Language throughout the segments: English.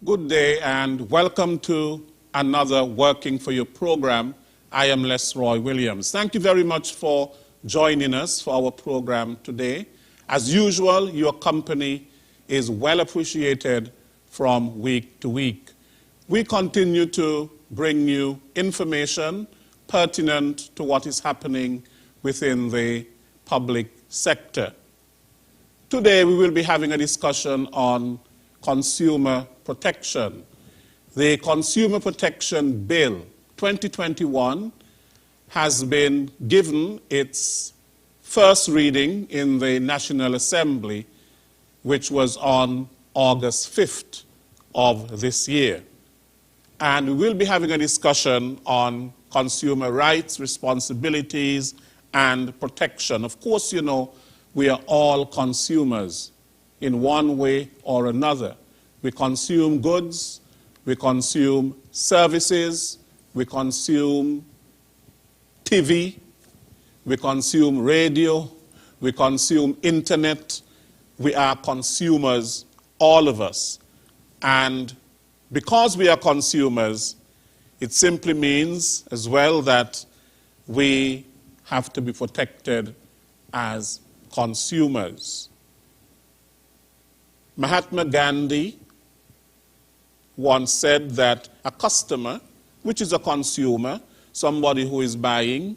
Good day and welcome to another Working for You program. I am Lesroy Williams. Thank you very much for joining us for our program today. As usual, your company is well appreciated from week to week. We continue to bring you information pertinent to what is happening within the public sector. Today we will be having a discussion on consumer protection. The Consumer Protection Bill 2021 has been given its first reading in the National Assembly, which was on August 5th of this year. And we will be having a discussion on consumer rights, responsibilities, and protection. Of course, you know, we are all consumers in one way or another. We consume goods, we consume services, we consume TV, we consume radio, we consume internet. We are consumers, all of us. And because we are consumers, it simply means as well that we have to be protected as consumers. Mahatma Gandhi once said that a customer, which is a consumer, somebody who is buying,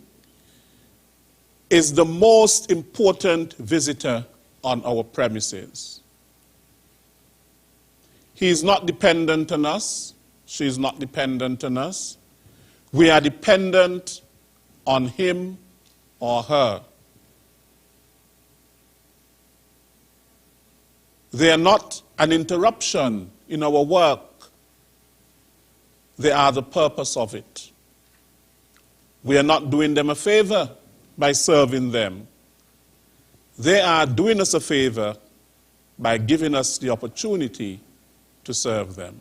is the most important visitor on our premises. He is not dependent on us. She is not dependent on us. We are dependent on him or her. They are not an interruption in our work. They are the purpose of it. We are not doing them a favor by serving them. They are doing us a favor by giving us the opportunity to serve them.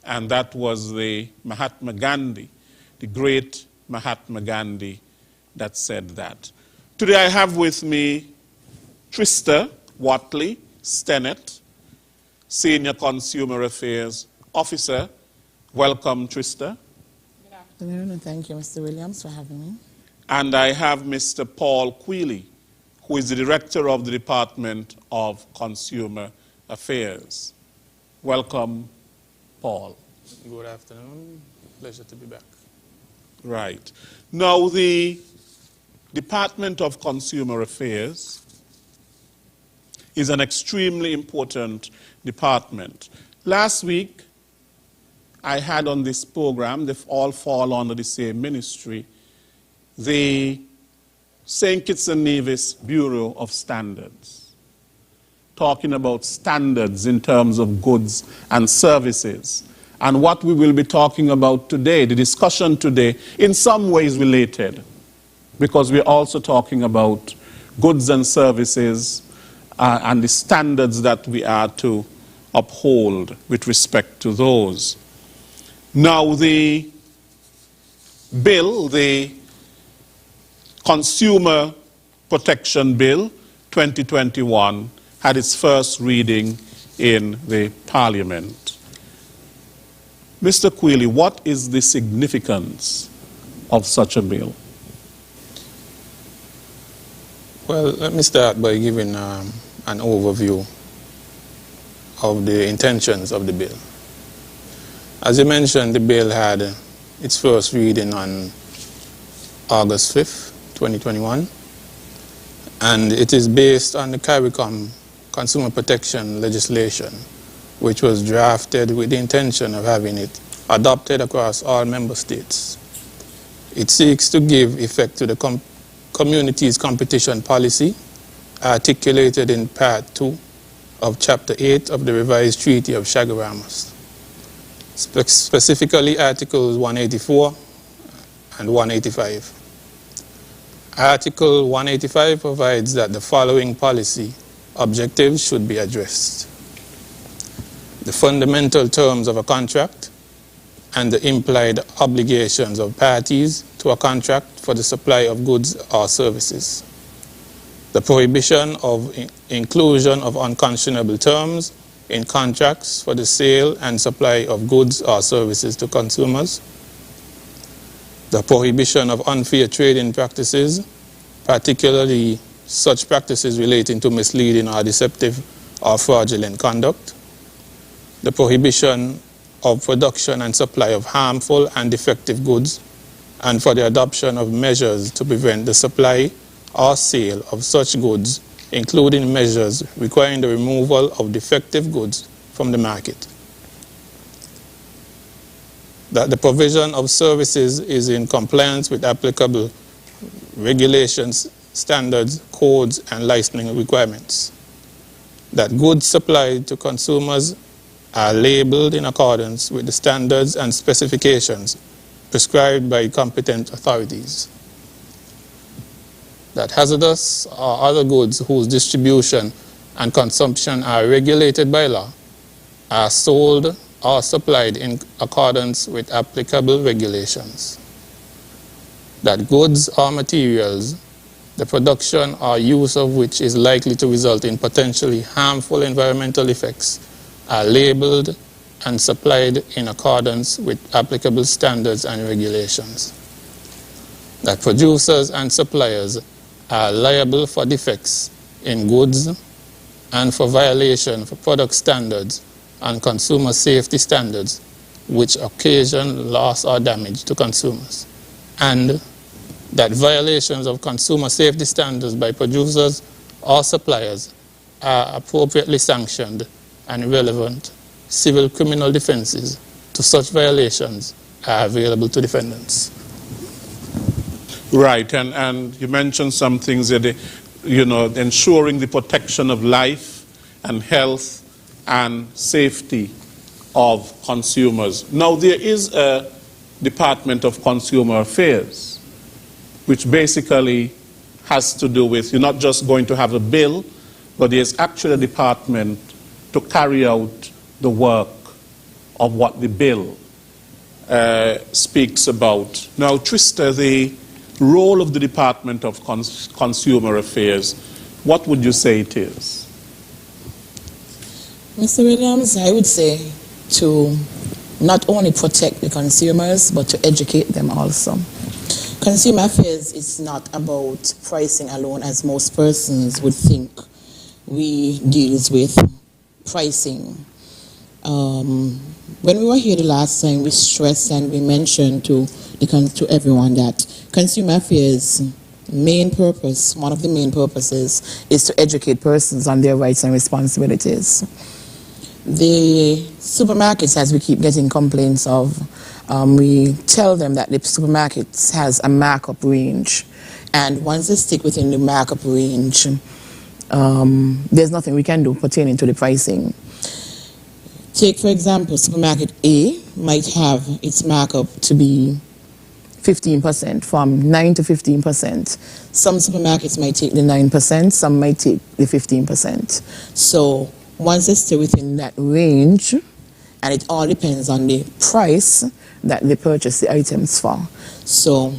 And that was the Mahatma Gandhi, the great Mahatma Gandhi, that said that. Today I have with me Trista Watley Stennett, Senior Consumer Affairs Officer. Welcome, Trista. Good afternoon, and thank you, Mr. Williams, for having me. And I have Mr. Paul Quealy, who is the Director of the Department of Consumer Affairs. Welcome, Paul. Good afternoon. Pleasure to be back. Right. Now, the Department of Consumer Affairs is an extremely important department. Last week, I had on this program, they all fall under the same ministry, the St. Kitts and Nevis Bureau of Standards, talking about standards in terms of goods and services. And what we will be talking about today, the discussion today, in some ways related, because we're also talking about goods and services and the standards that we are to uphold with respect to those. Now, the bill, the Consumer Protection Bill 2021, had its first reading in the Parliament. Mr. Quealy, what is the significance of such a bill? Well, let me start by giving an overview of the intentions of the bill. As you mentioned, the bill had its first reading on August 5th, 2021, and it is based on the CARICOM consumer protection legislation, which was drafted with the intention of having it adopted across all member states. It seeks to give effect to the community's competition policy articulated in Part 2 of Chapter 8 of the revised Treaty of Chaguaramas, specifically Articles 184 and 185. Article 185 provides that the following policy objectives should be addressed: the fundamental terms of a contract and the implied obligations of parties to a contract for the supply of goods or services, the prohibition of inclusion of unconscionable terms in contracts for the sale and supply of goods or services to consumers, the prohibition of unfair trading practices, particularly such practices relating to misleading or deceptive or fraudulent conduct, the prohibition of production and supply of harmful and defective goods, and for the adoption of measures to prevent the supply or sale of such goods, including measures requiring the removal of defective goods from the market. That the provision of services is in compliance with applicable regulations, standards, codes, and licensing requirements. That goods supplied to consumers are labeled in accordance with the standards and specifications prescribed by competent authorities. That hazardous or other goods whose distribution and consumption are regulated by law are sold or supplied in accordance with applicable regulations. That goods or materials, the production or use of which is likely to result in potentially harmful environmental effects, are labeled and supplied in accordance with applicable standards and regulations. That producers and suppliers are liable for defects in goods and for violation of product standards and consumer safety standards which occasion loss or damage to consumers, and that violations of consumer safety standards by producers or suppliers are appropriately sanctioned, and relevant civil criminal defenses to such violations are available to defendants. Right, and you mentioned some things that, ensuring the protection of life and health and safety of consumers. Now, there is a Department of Consumer Affairs, which basically has to do with, you're not just going to have a bill, but there's actually a department to carry out the work of what the bill speaks about. Now, Trista, the role of the Department of Consumer Affairs, what would you say it is? Mr. Williams, I would say to not only protect the consumers, but to educate them also. Consumer affairs is not about pricing alone, as most persons would think. We deal with pricing. When we were here the last time, we stressed and we mentioned to everyone that consumer affairs main purpose, one of the main purposes, is to educate persons on their rights and responsibilities. The supermarkets, as we keep getting complaints of, we tell them that the supermarkets has a markup range, and once they stick within the markup range, there's nothing we can do pertaining to the pricing. Take, for example, supermarket A might have its markup to be 15%, from 9 to 15%. Some supermarkets might take the 9%, some might take the 15%. So once they stay within that range, and it all depends on the price that they purchase the items for. So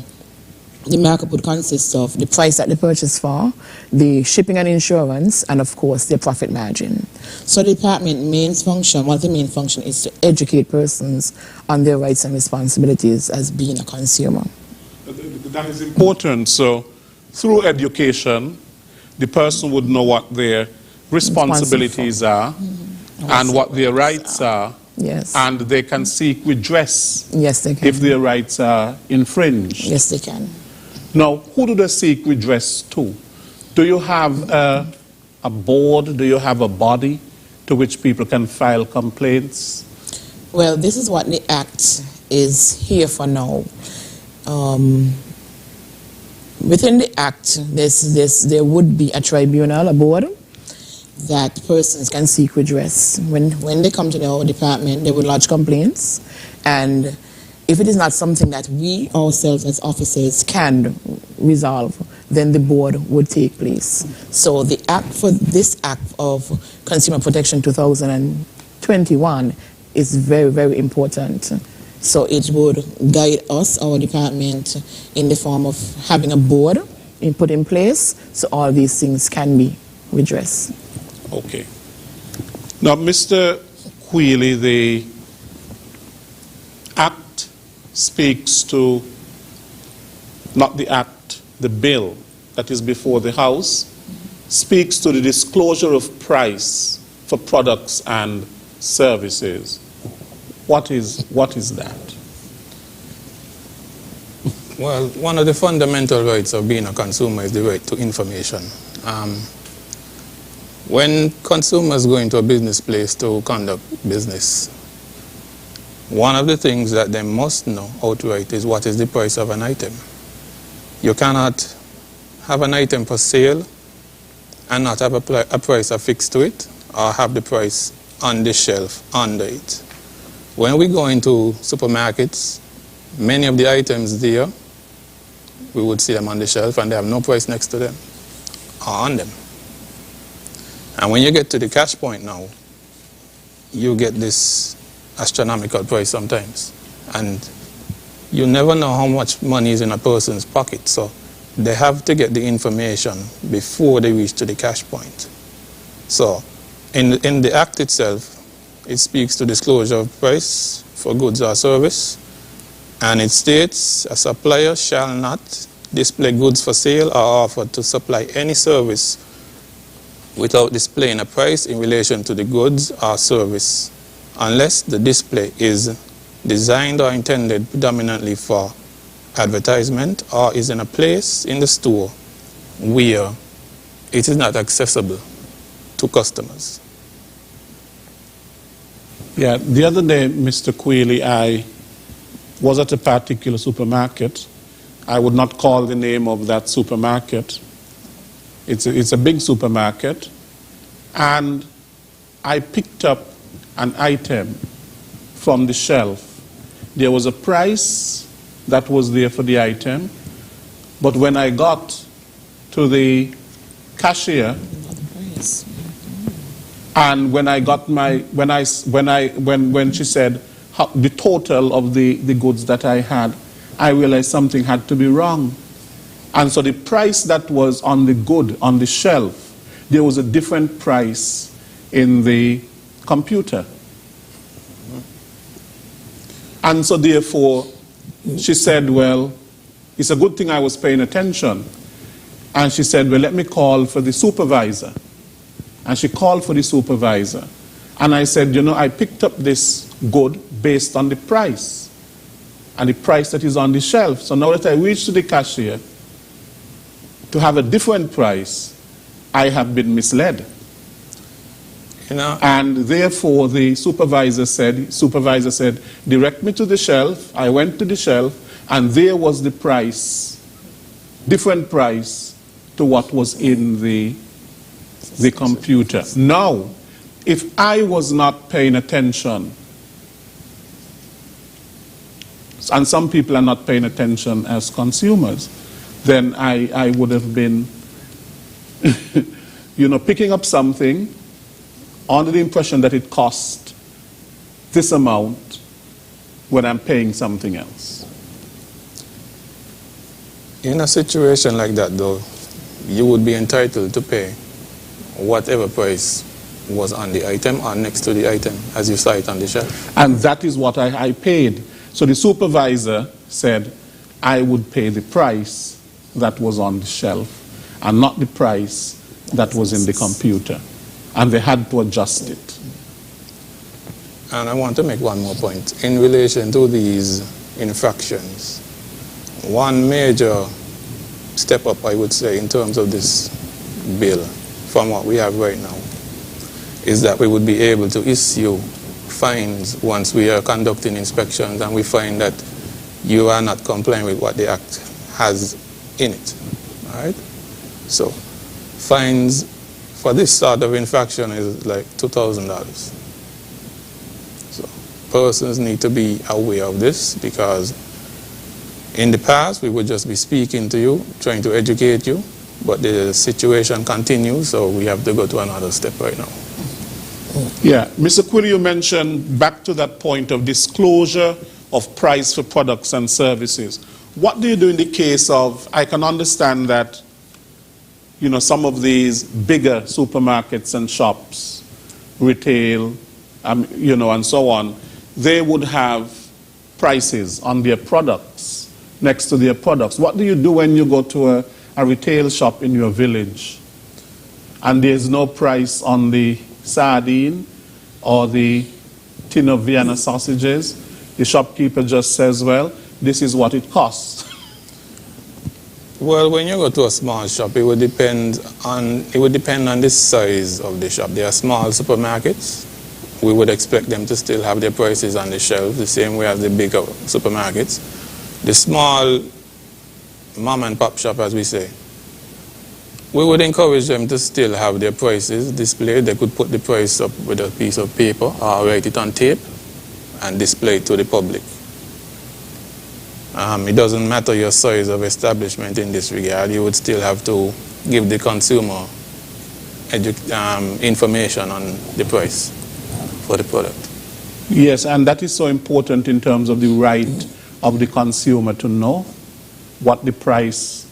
the markup would consist of the price that they purchase for, the shipping and insurance, and of course their profit margin. So the department's main function, one of the main function, is to educate persons on their rights and responsibilities as being a consumer. That is important. So through education, the person would know what their responsibilities are and what their rights are. Yes. And they can seek redress. Yes, they can. If their rights are infringed. Yes, they can. Now, who do they seek redress to? Do you have a board? Do you have a body to which people can file complaints? Well, this is what the Act is here for now. Within the Act, there would be a tribunal, a board, that persons can seek redress. When they come to our department, they would lodge complaints, and if it is not something that we ourselves as officers can resolve, then the board would take place. So the Act, for this Act of Consumer Protection 2021, is very, very important. So it would guide us, our department, in the form of having a board put in place so all these things can be redressed. Okay. Now, Mr. Quealy, the Act speaks to, not the Act, the bill that is before the House, speaks to the disclosure of price for products and services. What is that? Well, one of the fundamental rights of being a consumer is the right to information. When consumers go into a business place to conduct business, one of the things that they must know outright is what is the price of an item. You cannot have an item for sale and not have a price affixed to it, or have the price on the shelf under it. When we go into supermarkets, many of the items there, we would see them on the shelf and they have no price next to them or on them. And when you get to the cash point now, you get this astronomical price sometimes. And you never know how much money is in a person's pocket. So they have to get the information before they reach to the cash point. So in the Act itself, it speaks to disclosure of price for goods or service. And it states, a supplier shall not display goods for sale or offer to supply any service without displaying a price in relation to the goods or service, unless the display is designed or intended predominantly for advertisement or is in a place in the store where it is not accessible to customers. Yeah, the other day, Mr. Quealy, I was at a particular supermarket. I would not call the name of that supermarket. It's a big supermarket. And I picked up an item from the shelf. There was a price that was there for the item, but when I got to the cashier, and when I got my, when she said the total of the goods that I had, I realized something had to be wrong. And so the price that was on the good, on the shelf, there was a different price in the computer. And so therefore, she said, well, it's a good thing I was paying attention. And she said, well, let me call for the supervisor. And she called for the supervisor. And I said, you know, I picked up this good based on the price. And the price that is on the shelf. So now that I reach to the cashier to have a different price, I have been misled. You know, and therefore the supervisor said, direct me to the shelf. I went to the shelf, and there was the price, different price to what was in the computer. Now, if I was not paying attention, and some people are not paying attention as consumers, then I would have been, you know, picking up something under the impression that it cost this amount when I'm paying something else. In a situation like that, though, you would be entitled to pay whatever price was on the item or next to the item as you saw it on the shelf. And that is what I paid. So the supervisor said I would pay the price that was on the shelf and not the price that was in the computer. And they had to adjust it. And I want to make one more point. In relation to these infractions, one major step up, I would say, in terms of this bill from what we have right now, is that we would be able to issue fines once we are conducting inspections and we find that you are not complying with what the Act has in it. All right? So, fines for this sort of infraction is like $2,000. So, persons need to be aware of this, because in the past we would just be speaking to you, trying to educate you, but the situation continues, so we have to go to another step right now. Yeah, Mr. Quealy, you mentioned back to that point of disclosure of price for products and services. What do you do in the case of, I can understand that, you know, some of these bigger supermarkets and shops retail, you know, and so on, they would have prices on their products, next to their products. What do you do when you go to a retail shop in your village and there's no price on the sardine or the tin of Vienna sausages? The shopkeeper just says, well, this is what it costs. Well, when you go to a small shop, it would depend on the size of the shop. There are small supermarkets. We would expect them to still have their prices on the shelves the same way as the bigger supermarkets. The small mom and pop shop, as we say, we would encourage them to still have their prices displayed. They could put the price up with a piece of paper or write it on tape and display it to the public. It doesn't matter your size of establishment in this regard. You would still have to give the consumer information on the price for the product. Yes, and that is so important in terms of the right of the consumer to know what the price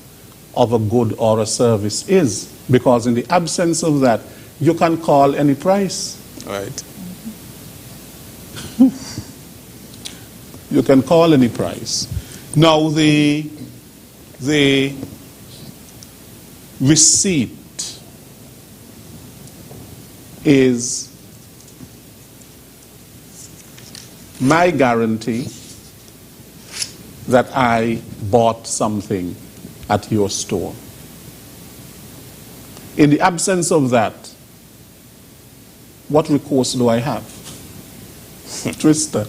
of a good or a service is. Because in the absence of that, you can call any price. Right. You can call any price. Now, the receipt is my guarantee that I bought something at your store. In the absence of that, what recourse do I have? Twister.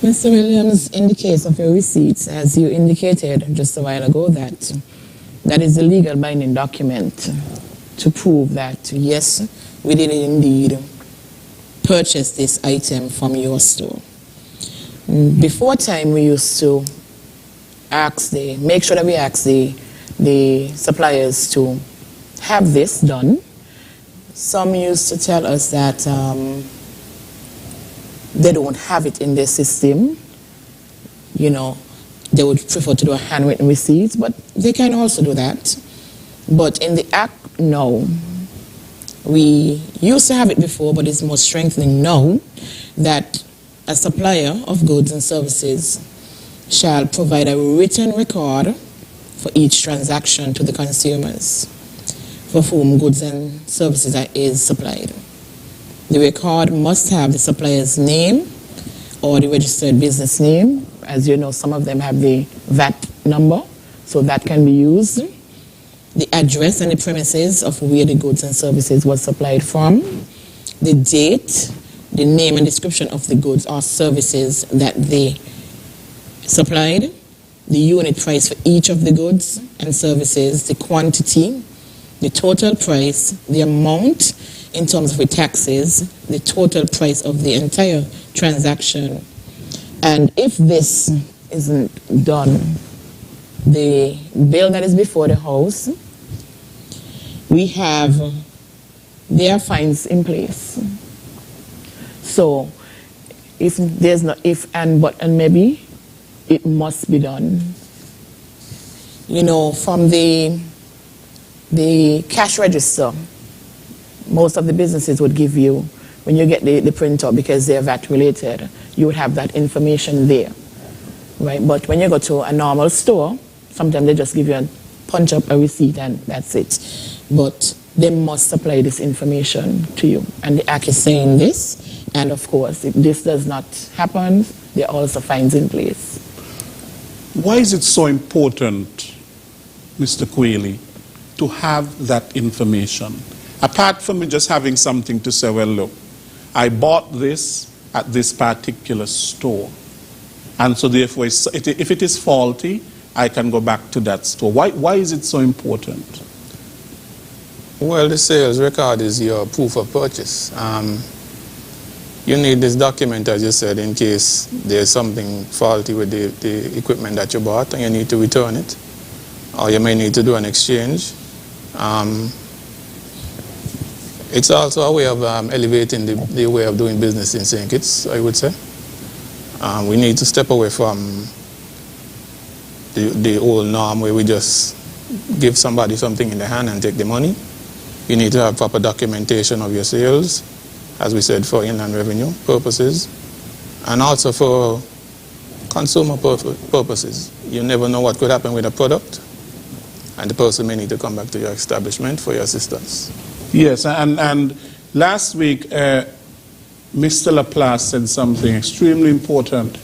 Mr. Williams, in the case of your receipts, as you indicated just a while ago, that is a legal binding document to prove that, yes, we did indeed purchase this item from your store. Before time, we used to make sure that we ask the suppliers to have this done. Some used to tell us that they don't have it in their system. You know, they would prefer to do a handwritten receipt, but they can also do that. But in the Act now, we used to have it before, but it's more strengthening now, that a supplier of goods and services shall provide a written record for each transaction to the consumers for whom goods and services is supplied. The record must have the supplier's name or the registered business name. As you know, some of them have the VAT number, so that can be used. The address and the premises of where the goods and services was supplied from. The date, the name and description of the goods or services that they supplied. The unit price for each of the goods and services. The quantity. The total price. The amount in terms of the taxes, the total price of the entire transaction. And if this isn't done, the bill that is before the House, there are fines in place. So if there's no if and but and maybe, it must be done. You know, from the cash register, most of the businesses would give you, when you get the printout, because they're VAT related, you would have that information there, right? But when you go to a normal store, sometimes they just give you a punch up a receipt and that's it. But they must supply this information to you. And the Act is saying this, and of course, if this does not happen, there are also fines in place. Why is it so important, Mr. Quayle, to have that information? Apart from me just having something to say, well, look, I bought this at this particular store. And so therefore, if it is faulty, I can go back to that store. Why is it so important? Well, the sales record is your proof of purchase. You need this document, as you said, in case there's something faulty with the equipment that you bought and you need to return it. Or you may need to do an exchange. It's also a way of elevating the way of doing business in St. Kitts, I would say. We need to step away from the old norm where we just give somebody something in the hand and take the money. You need to have proper documentation of your sales, as we said, for inland revenue purposes, and also for consumer purposes. You never know what could happen with a product, and the person may need to come back to your establishment for your assistance. Yes, and last week, Mr. Laplace said something extremely important,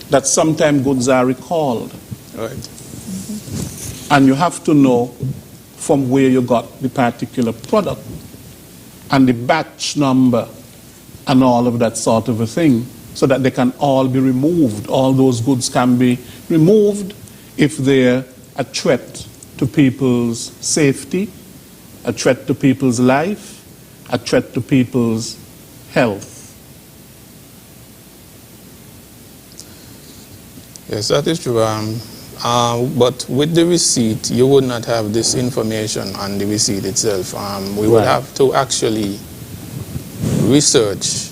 that sometimes goods are recalled. Right. And you have to know from where you got the particular product and the batch number and all of that sort of a thing, so that they can all be removed. All those goods can be removed if they're a threat to people's safety, a threat to people's life, a threat to people's health. Yes, that is true. But with the receipt, you would not have this information on the receipt itself. We would have to actually research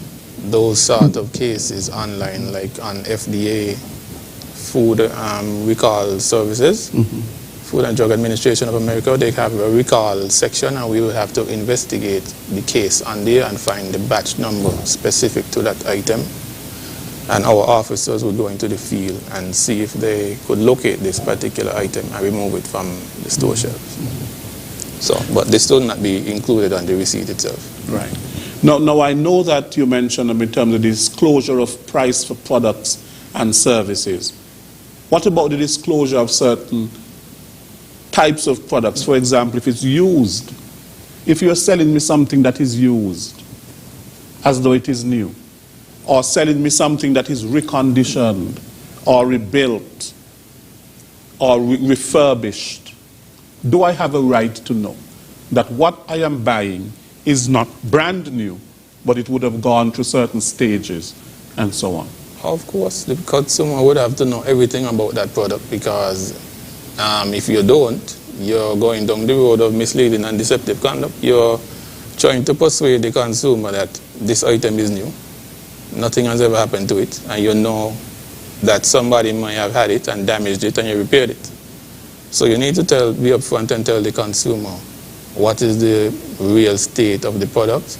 those sort of cases online, like on FDA food recall services. Food and Drug Administration of America, they have a recall section, and we will have to investigate the case on there and find the batch number specific to that item. And our officers would go into the field and see if they could locate this particular item and remove it from the store shelves. So, but this will not be included on the receipt itself. Right. Now I know that you mentioned in terms of disclosure of price for products and services. What about the disclosure of certain types of products? For example, if it's used, if you're selling me something that is used as though it is new, or selling me something that is reconditioned or rebuilt or refurbished, do I have a right to know that what I am buying is not brand new, but it would have gone through certain stages and so on? Of course, the consumer would have to know everything about that product, because if you don't, you're going down the road of misleading and deceptive conduct. You're trying to persuade the consumer that this item is new. Nothing has ever happened to it, and you know that somebody might have had it and damaged it and you repaired it. So you need to be upfront and tell the consumer what is the real state of the product.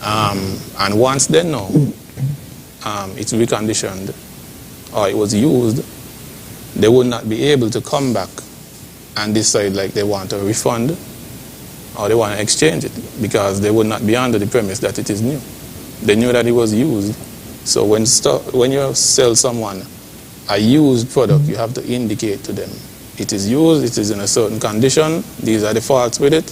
And once they know it's reconditioned or it was used, they would not be able to come back and decide like they want a refund or they want to exchange it, because they would not be under the premise that it is new. They knew that it was used. So when you sell someone a used product, you have to indicate to them it is used, it is in a certain condition, these are the faults with it,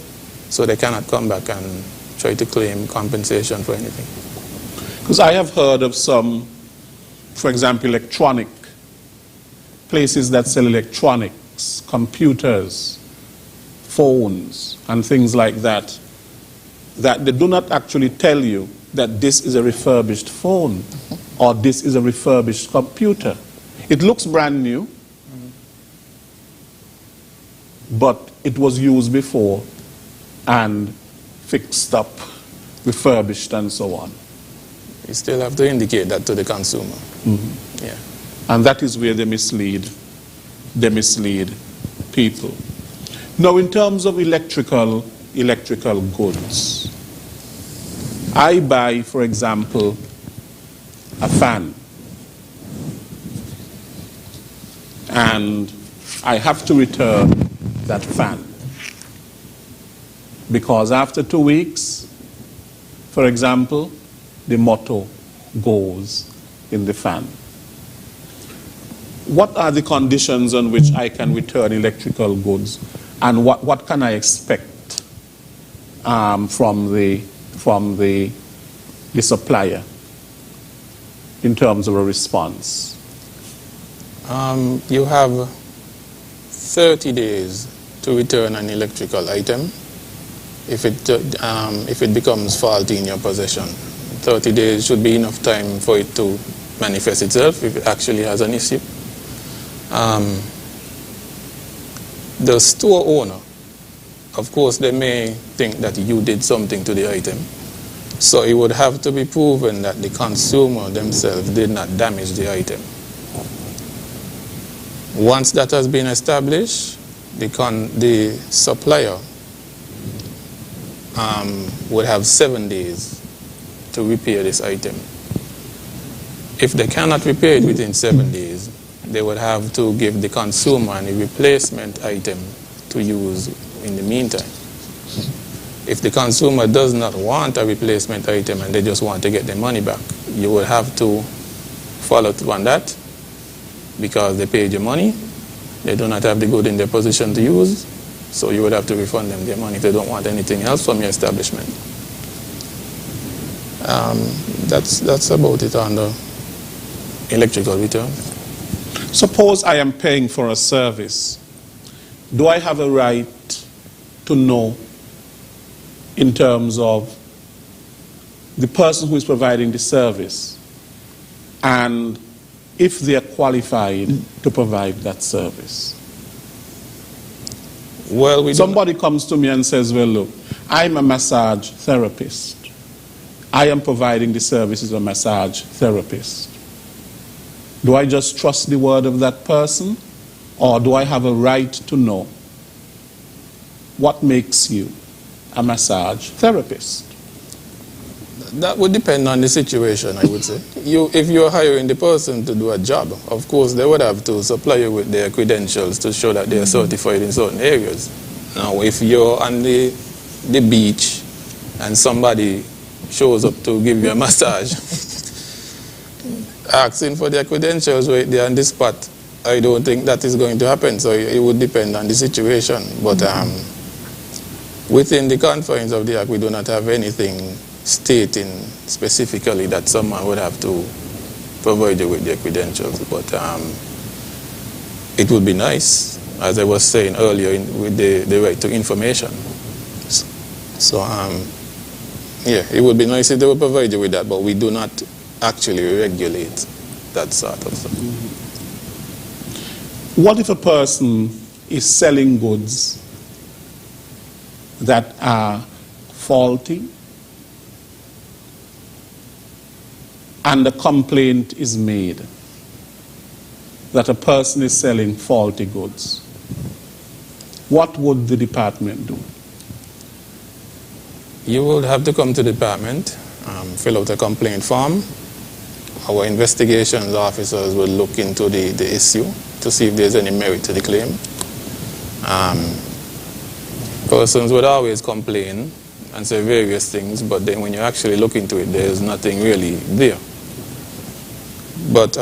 so they cannot come back and try to claim compensation for anything. Because I have heard of some, for example, electronic places that sell electronics, computers, phones, and things like that, that they do not actually tell you that this is a refurbished phone or this is a refurbished computer. It looks brand new, but it was used before and fixed up, refurbished, and so on. You still have to indicate that to the consumer. Yeah. And that is where they mislead people. Now, in terms of electrical goods, I buy, for example, a fan, and I have to return that fan because after 2 weeks, for example, the motor goes in the fan. What are the conditions on which I can return electrical goods, and what can I expect from the supplier in terms of a response? You have 30 days to return an electrical item if it becomes faulty in your possession. 30 days should be enough time for it to manifest itself if it actually has an issue. The store owner, of course, they may think that you did something to the item. So it would have to be proven that the consumer themselves did not damage the item. Once that has been established, the supplier would have 7 days to repair this item. If they cannot repair it within 7 days, they would have to give the consumer a replacement item to use in the meantime. If the consumer does not want a replacement item and they just want to get their money back, you will have to follow through on that because they paid your money. They do not have the good in their position to use, so you would have to refund them their money if they don't want anything else from your establishment. That's about it on the electrical return. Suppose I am paying for a service. Do I have a right to know in terms of the person who is providing the service and if they are qualified to provide that service? Well, somebody comes to me and says, well, look, I'm a massage therapist. I am providing the services of a massage therapist. Do I just trust the word of that person, or do I have a right to know what makes you a massage therapist? That would depend on the situation, I would say. If you're hiring the person to do a job, of course, they would have to supply you with their credentials to show that they are certified in certain areas. Now, if you're on the beach and somebody shows up to give you a massage, asking for their credentials right there on the spot, I don't think that is going to happen. So it would depend on the situation. But within the confines of the Act, we do not have anything stating specifically that someone would have to provide you with their credentials. But it would be nice, as I was saying earlier, with the right to information. So yeah, it would be nice if they would provide you with that, but we do not actually regulate that sort of stuff. What if a person is selling goods that are faulty and a complaint is made that a person is selling faulty goods? What would the department do? You would have to come to the department, fill out a complaint form. Our investigations officers will look into the issue to see if there's any merit to the claim. Persons would always complain and say various things, but then when you actually look into it, there's nothing really there. But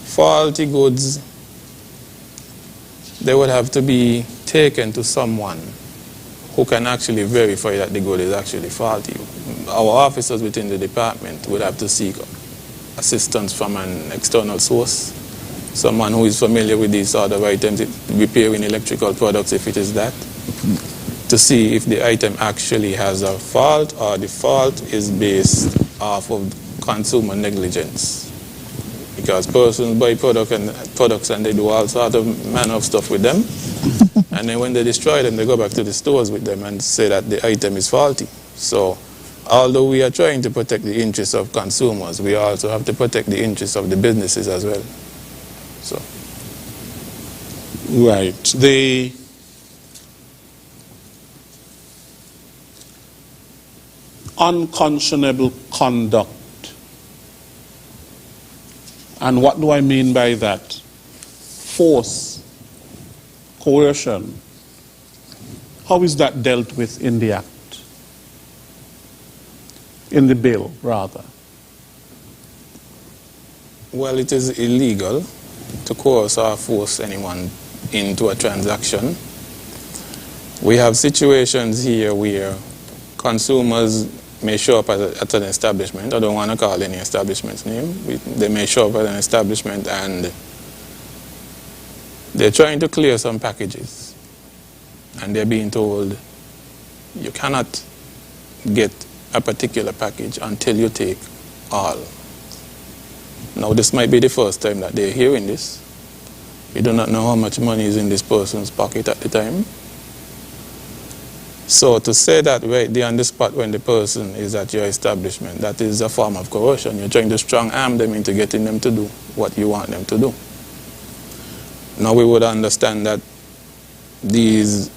faulty goods, they would have to be taken to someone who can actually verify that the good is actually faulty. Our officers within the department would have to seek assistance from an external source, someone who is familiar with these sort of items, repairing electrical products if it is that, to see if the item actually has a fault or the fault is based off of consumer negligence. Because persons buy products and they do all sorts of manner of stuff with them, and then when they destroy them, they go back to the stores with them and say that the item is faulty. So although we are trying to protect the interests of consumers, we also have to protect the interests of the businesses as well. So. Right. The unconscionable conduct. And what do I mean by that? Force, coercion. How is that dealt with in the Act? In the bill, rather? Well, it is illegal to coerce or force anyone into a transaction. We have situations here where consumers may show up at an establishment. I don't want to call any establishment's name. They may show up at an establishment and they're trying to clear some packages. And they're being told, you cannot get a particular package until you take all. Now, this might be the first time that they're hearing this. We do not know how much money is in this person's pocket at the time. So to say that right there on the spot when the person is at your establishment, that is a form of coercion. You're trying to strong arm them into getting them to do what you want them to do. Now we would understand that these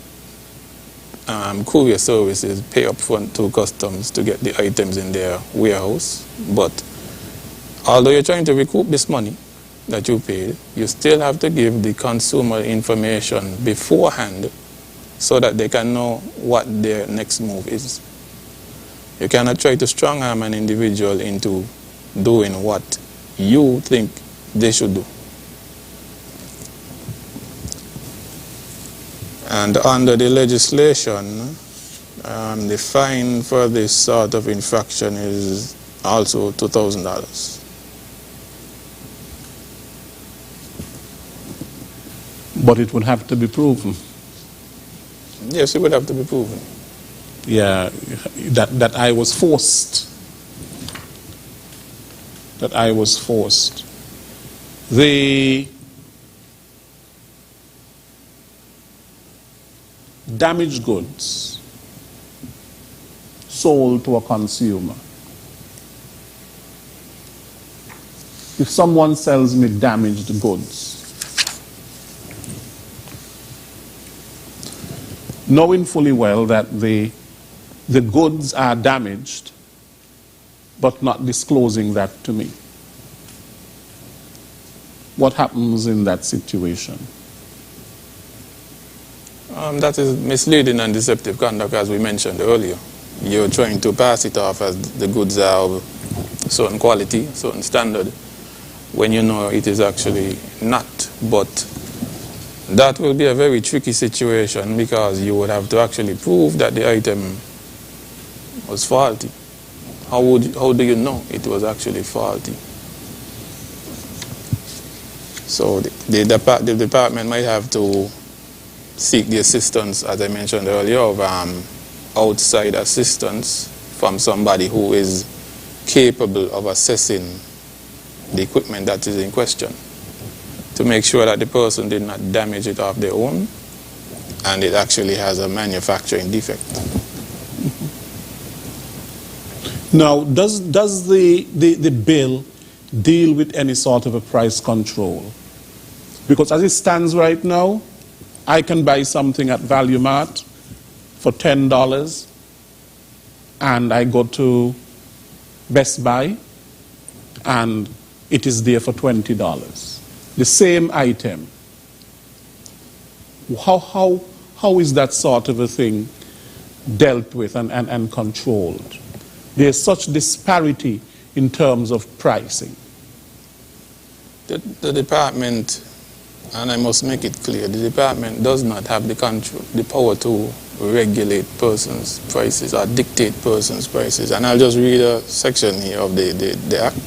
courier services pay up front to customs to get the items in their warehouse. But although you're trying to recoup this money that you paid, you still have to give the consumer information beforehand so that they can know what their next move is. You cannot try to strong arm an individual into doing what you think they should do. And under the legislation, the fine for this sort of infraction is also $2,000. But it would have to be proven. Yes, it would have to be proven. Yeah, that I was forced. That I was forced. The damaged goods sold to a consumer. If someone sells me damaged goods, knowing fully well that the goods are damaged, but not disclosing that to me, what happens in that situation? That is misleading and deceptive conduct, as we mentioned earlier. You're trying to pass it off as the goods are of certain quality, certain standard, when you know it is actually not. But that will be a very tricky situation because you would have to actually prove that the item was faulty. How do you know it was actually faulty? So the department might have to seek the assistance, as I mentioned earlier, of outside assistance from somebody who is capable of assessing the equipment that is in question, to make sure that the person did not damage it off their own and it actually has a manufacturing defect. Now, does the bill deal with any sort of a price control? Because as it stands right now, I can buy something at Value Mart for $10 and I go to Best Buy and it is there for $20. The same item. How is that sort of a thing dealt with and controlled? There's such disparity in terms of pricing. The department, and I must make it clear, the department does not have the power to regulate persons' prices or dictate persons' prices. And I'll just read a section here of the Act.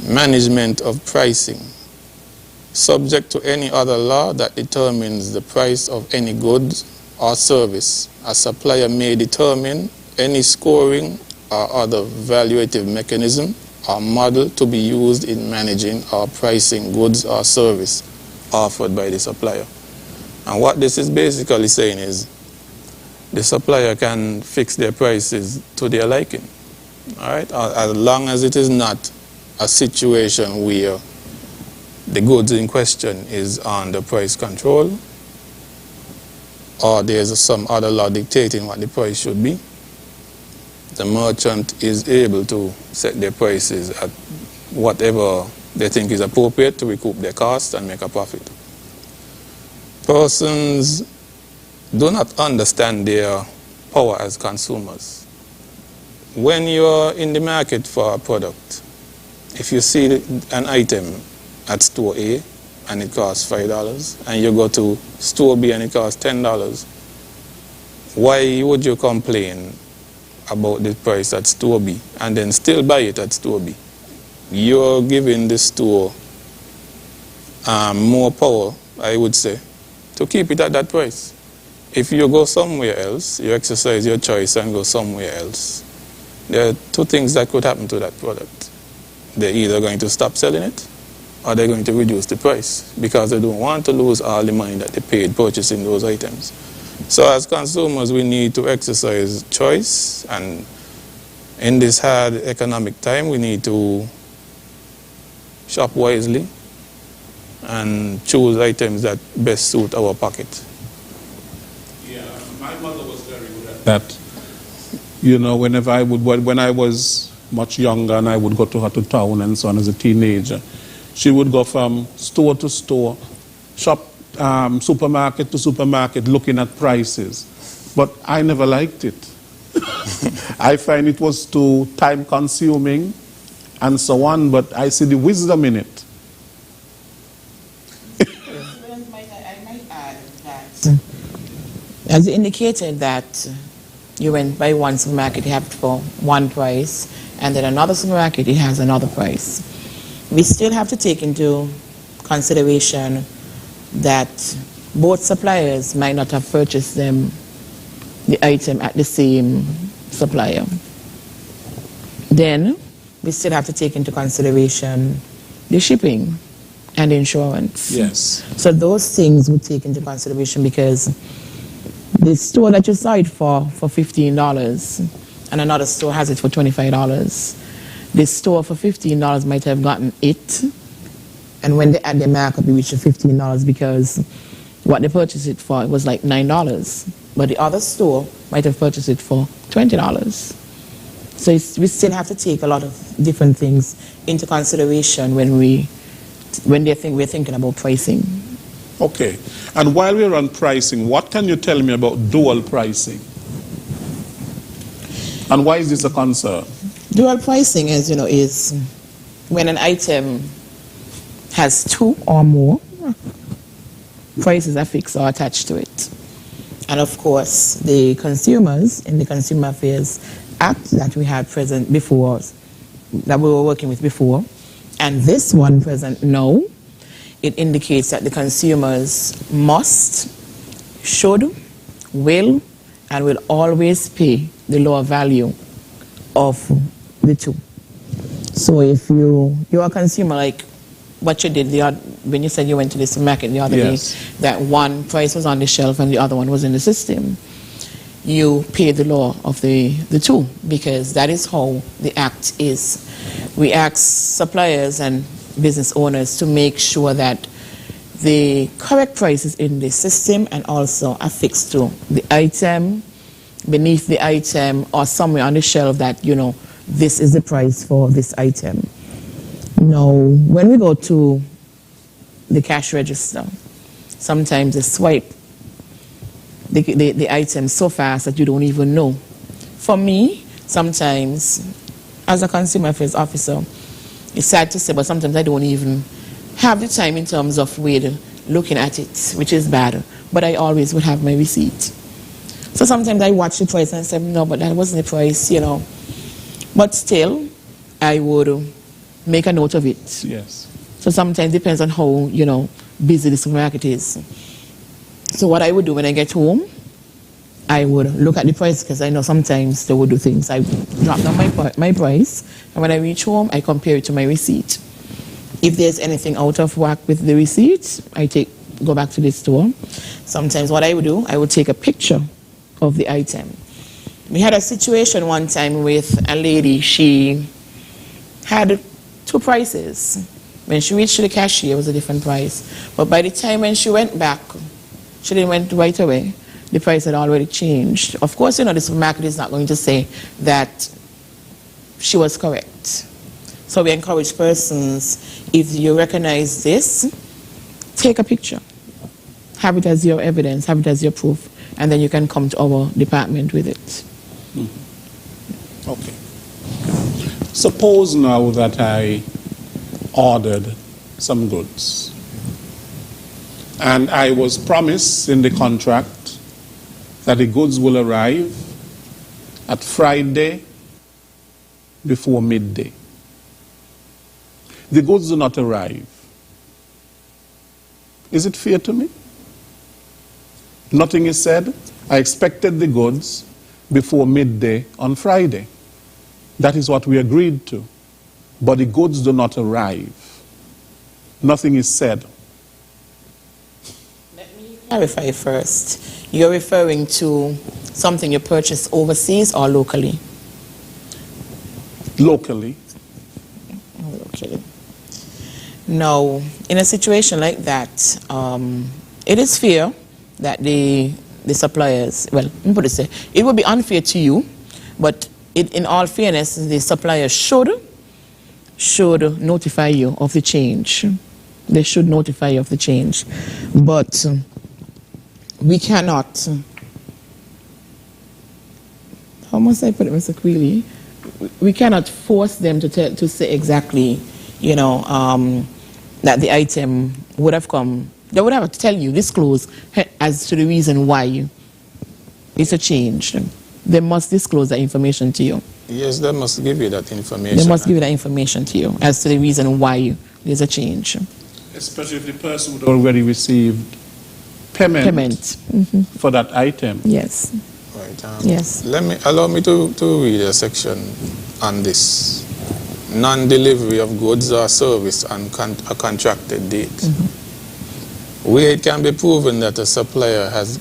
Management of pricing. Subject to any other law that determines the price of any goods or service, a supplier may determine any scoring or other valuative mechanism or model to be used in managing or pricing goods or service offered by the supplier. And what this is basically saying is the supplier can fix their prices to their liking, all right? As long as it is not a situation where the goods in question is under price control or there's some other law dictating what the price should be, the merchant is able to set their prices at whatever they think is appropriate to recoup their costs and make a profit. Persons do not understand their power as consumers. When you're in the market for a product, if you see an item at store A and it costs $5 and you go to store B and it costs $10, why would you complain about the price at store B and then still buy it at store B? You're giving the store more power, I would say, to keep it at that price. If you go somewhere else, you exercise your choice and go somewhere else, there are two things that could happen to that product. They're either going to stop selling it or they're going to reduce the price because they don't want to lose all the money that they paid purchasing those items. So as consumers, we need to exercise choice, and in this hard economic time, we need to shop wisely and choose items that best suit our pocket. Yeah. My mother was very good at that. You know, whenever I would, when I was much younger and I would go to her to town and so on as a teenager, she would go from store to store, shop, supermarket to supermarket, looking at prices. But I never liked it. I find it was too time consuming and so on, but I see the wisdom in it. As you indicated that you went by one supermarket, you have it for one price, and then another supermarket, it has another price. We still have to take into consideration that both suppliers might not have purchased the item at the same supplier. Then we still have to take into consideration the shipping and insurance. Yes. So those things would take into consideration, because the store that you saw it for $15 and another store has it for $25. The store for $15 might have gotten it, and when they add their markup, it reached $15 because what they purchased it for, it was like $9. But the other store might have purchased it for $20. So we still have to take a lot of different things into consideration when we're thinking about pricing. Okay. And while we're on pricing, what can you tell me about dual pricing? And why is this a concern? Dual pricing, as you know, is when an item has two or more prices affixed or attached to it. And of course, the consumers in the Consumer Affairs Act that we had present before, that we were working with before, and this one present now, it indicates that the consumers must, should, will, and will always pay the lower value of the two. So if you're a consumer, like what you did when you said you went to the supermarket the other day, that one price was on the shelf and the other one was in the system, you pay the law of the two, because that is how the act is. We ask suppliers and business owners to make sure that the correct price is in the system and also affixed to the item, beneath the item, or somewhere on the shelf that, you know, this is the price for this item. Now, when we go to the cash register, sometimes they swipe the item so fast that you don't even know. For me, sometimes, as a consumer affairs officer, it's sad to say, but sometimes I don't even have the time in terms of looking at it, which is bad. But I always would have my receipt. So sometimes I watch the price and say, no, but that wasn't the price, you know. But still, I would make a note of it. Yes. So sometimes it depends on how, you know, busy the supermarket is. So what I would do when I get home, I would look at the price, because I know sometimes they would do things. I drop down my price, and when I reach home, I compare it to my receipt. If there's anything out of whack with the receipt, I go back to the store. Sometimes what I would do, I would take a picture of the item. We had a situation one time with a lady. She had two prices. When she reached the cashier, it was a different price. But by the time when she went back, she didn't went right away. The price had already changed. Of course, you know, the supermarket is not going to say that she was correct. So we encourage persons, if you recognize this, take a picture. Have it as your evidence, have it as your proof, and then you can come to our department with it. Mm-hmm. Okay. Suppose now that I ordered some goods, and I was promised in the contract that the goods will arrive at Friday before midday. The goods do not arrive. Is it fair to me? Nothing is said. I expected the goods before midday on Friday. That is what we agreed to. But the goods do not arrive. Nothing is said. Let me clarify first. You're referring to something you purchased overseas or locally? Locally. Locally. Now, in a situation like that, it is fair that the the suppliers, well, let me put it this way, it would be unfair to you, but in all fairness, the supplier should notify you of the change. They should notify you of the change. But we cannot, how must I put it, Mr. Quealy? We cannot force them to say exactly, you know, that the item would have come. They would have to tell you, disclose as to the reason why it's a change. They must disclose that information to you. Yes, they must give you that information. They must give you that information to you as to the reason why there's a change. Especially if the person would already received payment for that item. Yes. Right. Yes. Allow me to read a section on this. Non-delivery of goods or service on a contracted date. Where it can be proven that a supplier has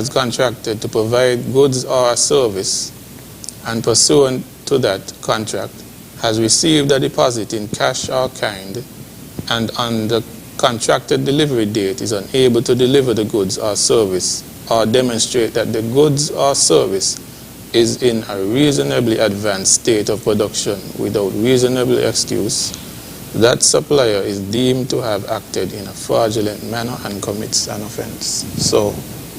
contracted to provide goods or a service, and pursuant to that contract has received a deposit in cash or kind, and on the contracted delivery date is unable to deliver the goods or service, or demonstrate that the goods or service is in a reasonably advanced state of production without reasonable excuse, that supplier is deemed to have acted in a fraudulent manner and commits an offense. So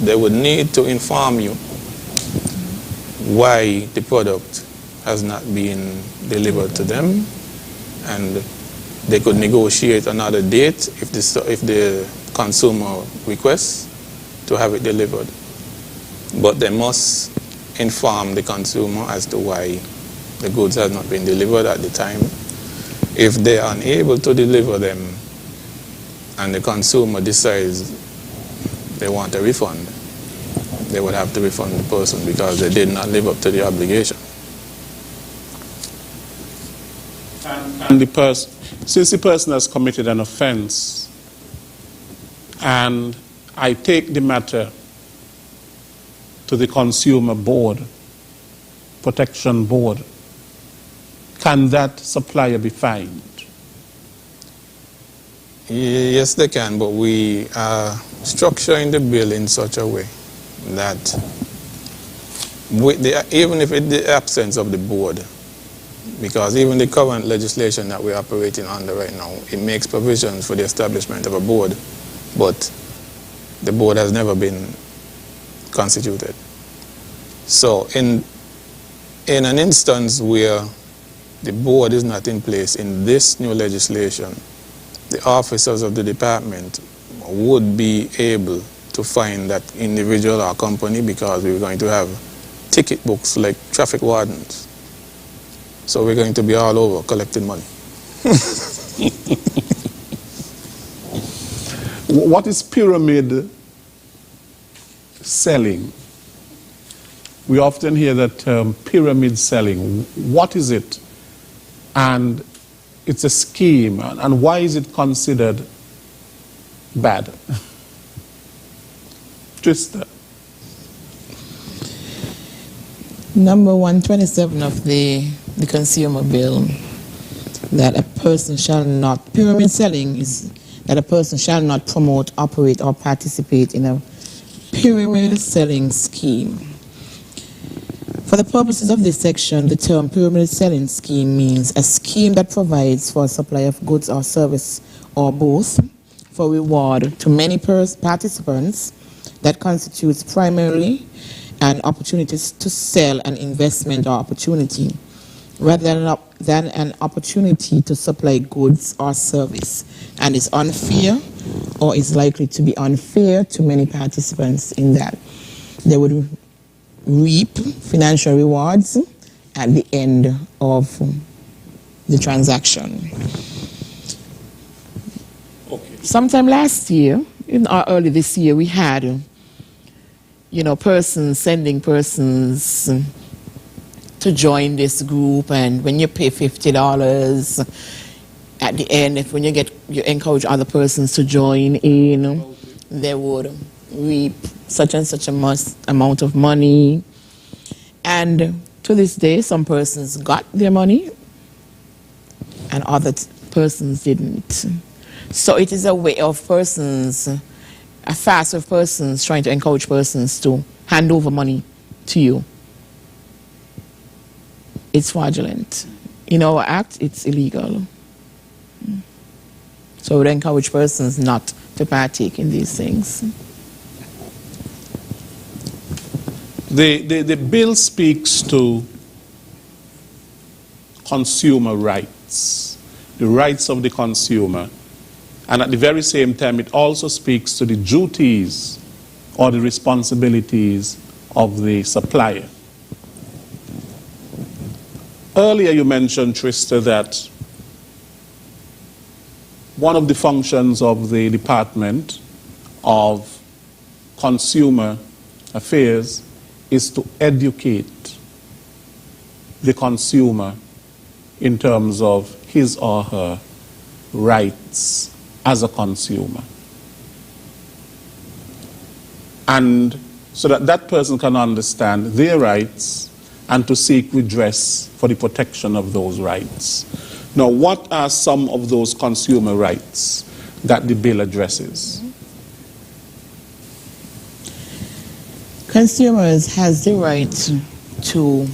they would need to inform you why the product has not been delivered to them, and they could negotiate another date if the consumer requests to have it delivered. But they must inform the consumer as to why the goods have not been delivered at the time. If they are unable to deliver them and the consumer decides they want a refund, they would have to refund the person because they did not live up to the obligation. And since the person has committed an offense, and I take the matter to the Consumer Board, Protection Board, can that supplier be fined? Yes, they can, but we are structuring the bill in such a way that even if in the absence of the board, because even the current legislation that we're operating under right now, it makes provisions for the establishment of a board, but the board has never been constituted. So in an instance where the board is not in place in this new legislation, the officers of the department would be able to find that individual or company, because we're going to have ticket books like traffic wardens. So we're going to be all over collecting money. What is pyramid selling? We often hear that term, pyramid selling. What is it? And it's a scheme. And why is it considered bad? Twister. Number 127 of the Consumer Bill, that a person shall not, pyramid selling is that a person shall not promote, operate, or participate in a pyramid selling scheme. For the purposes of this section, the term pyramid selling scheme means a scheme that provides for a supply of goods or service, or both, for reward to many participants that constitutes primarily an opportunity to sell an investment or opportunity, rather than an opportunity to supply goods or service, and is unfair or is likely to be unfair to many participants in that they would reap financial rewards at the end of the transaction. Okay. Sometime last year, or early this year, we had, persons sending persons to join this group, and when you pay $50 at the end, when you encourage other persons to join in, they would reap such and such amount of money. And to this day, some persons got their money and other persons didn't. So it is a way of persons a fast of persons trying to encourage persons to hand over money to you. It's fraudulent. In our act, it's illegal. So we would encourage persons not to partake in these things. The bill speaks to consumer rights, the rights of the consumer, and at the very same time it also speaks to the duties or the responsibilities of the supplier. Earlier you mentioned, Trista, that one of the functions of the Department of Consumer Affairs is to educate the consumer in terms of his or her rights as a consumer. And so that that person can understand their rights and to seek redress for the protection of those rights. Now, what are some of those consumer rights that the bill addresses? Consumers has the right to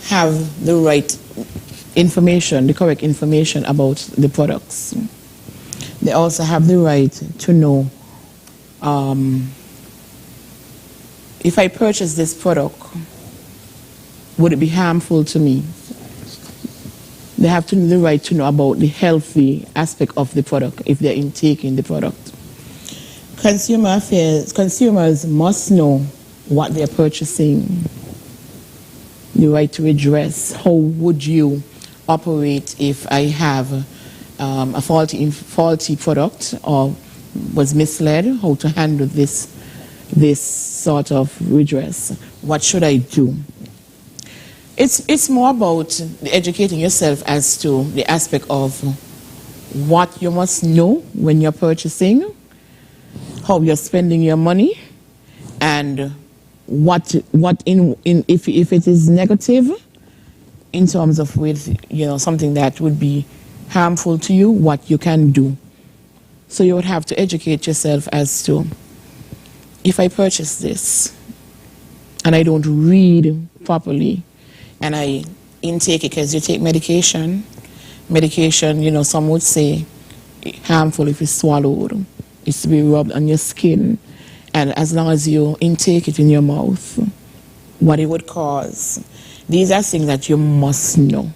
have the right information, the correct information about the products. They also have the right to know if I purchase this product, would it be harmful to me? They have the right to know about the healthy aspect of the product if they're intaking the product. Consumer affairs, consumers must know what they're purchasing, the right to redress. How would you operate if I have a faulty product or was misled? How to handle this sort of redress? What should I do? It's more about educating yourself as to the aspect of what you must know when you're purchasing, how you're spending your money, and what if it is negative in terms of with something that would be harmful to you, what you can do. So you would have to educate yourself as to, if I purchase this and I don't read properly and I intake it, because you take medication, some would say harmful if it's swallowed. It's to be rubbed on your skin, and as long as you intake it in your mouth, what it would cause. These are things that you must know,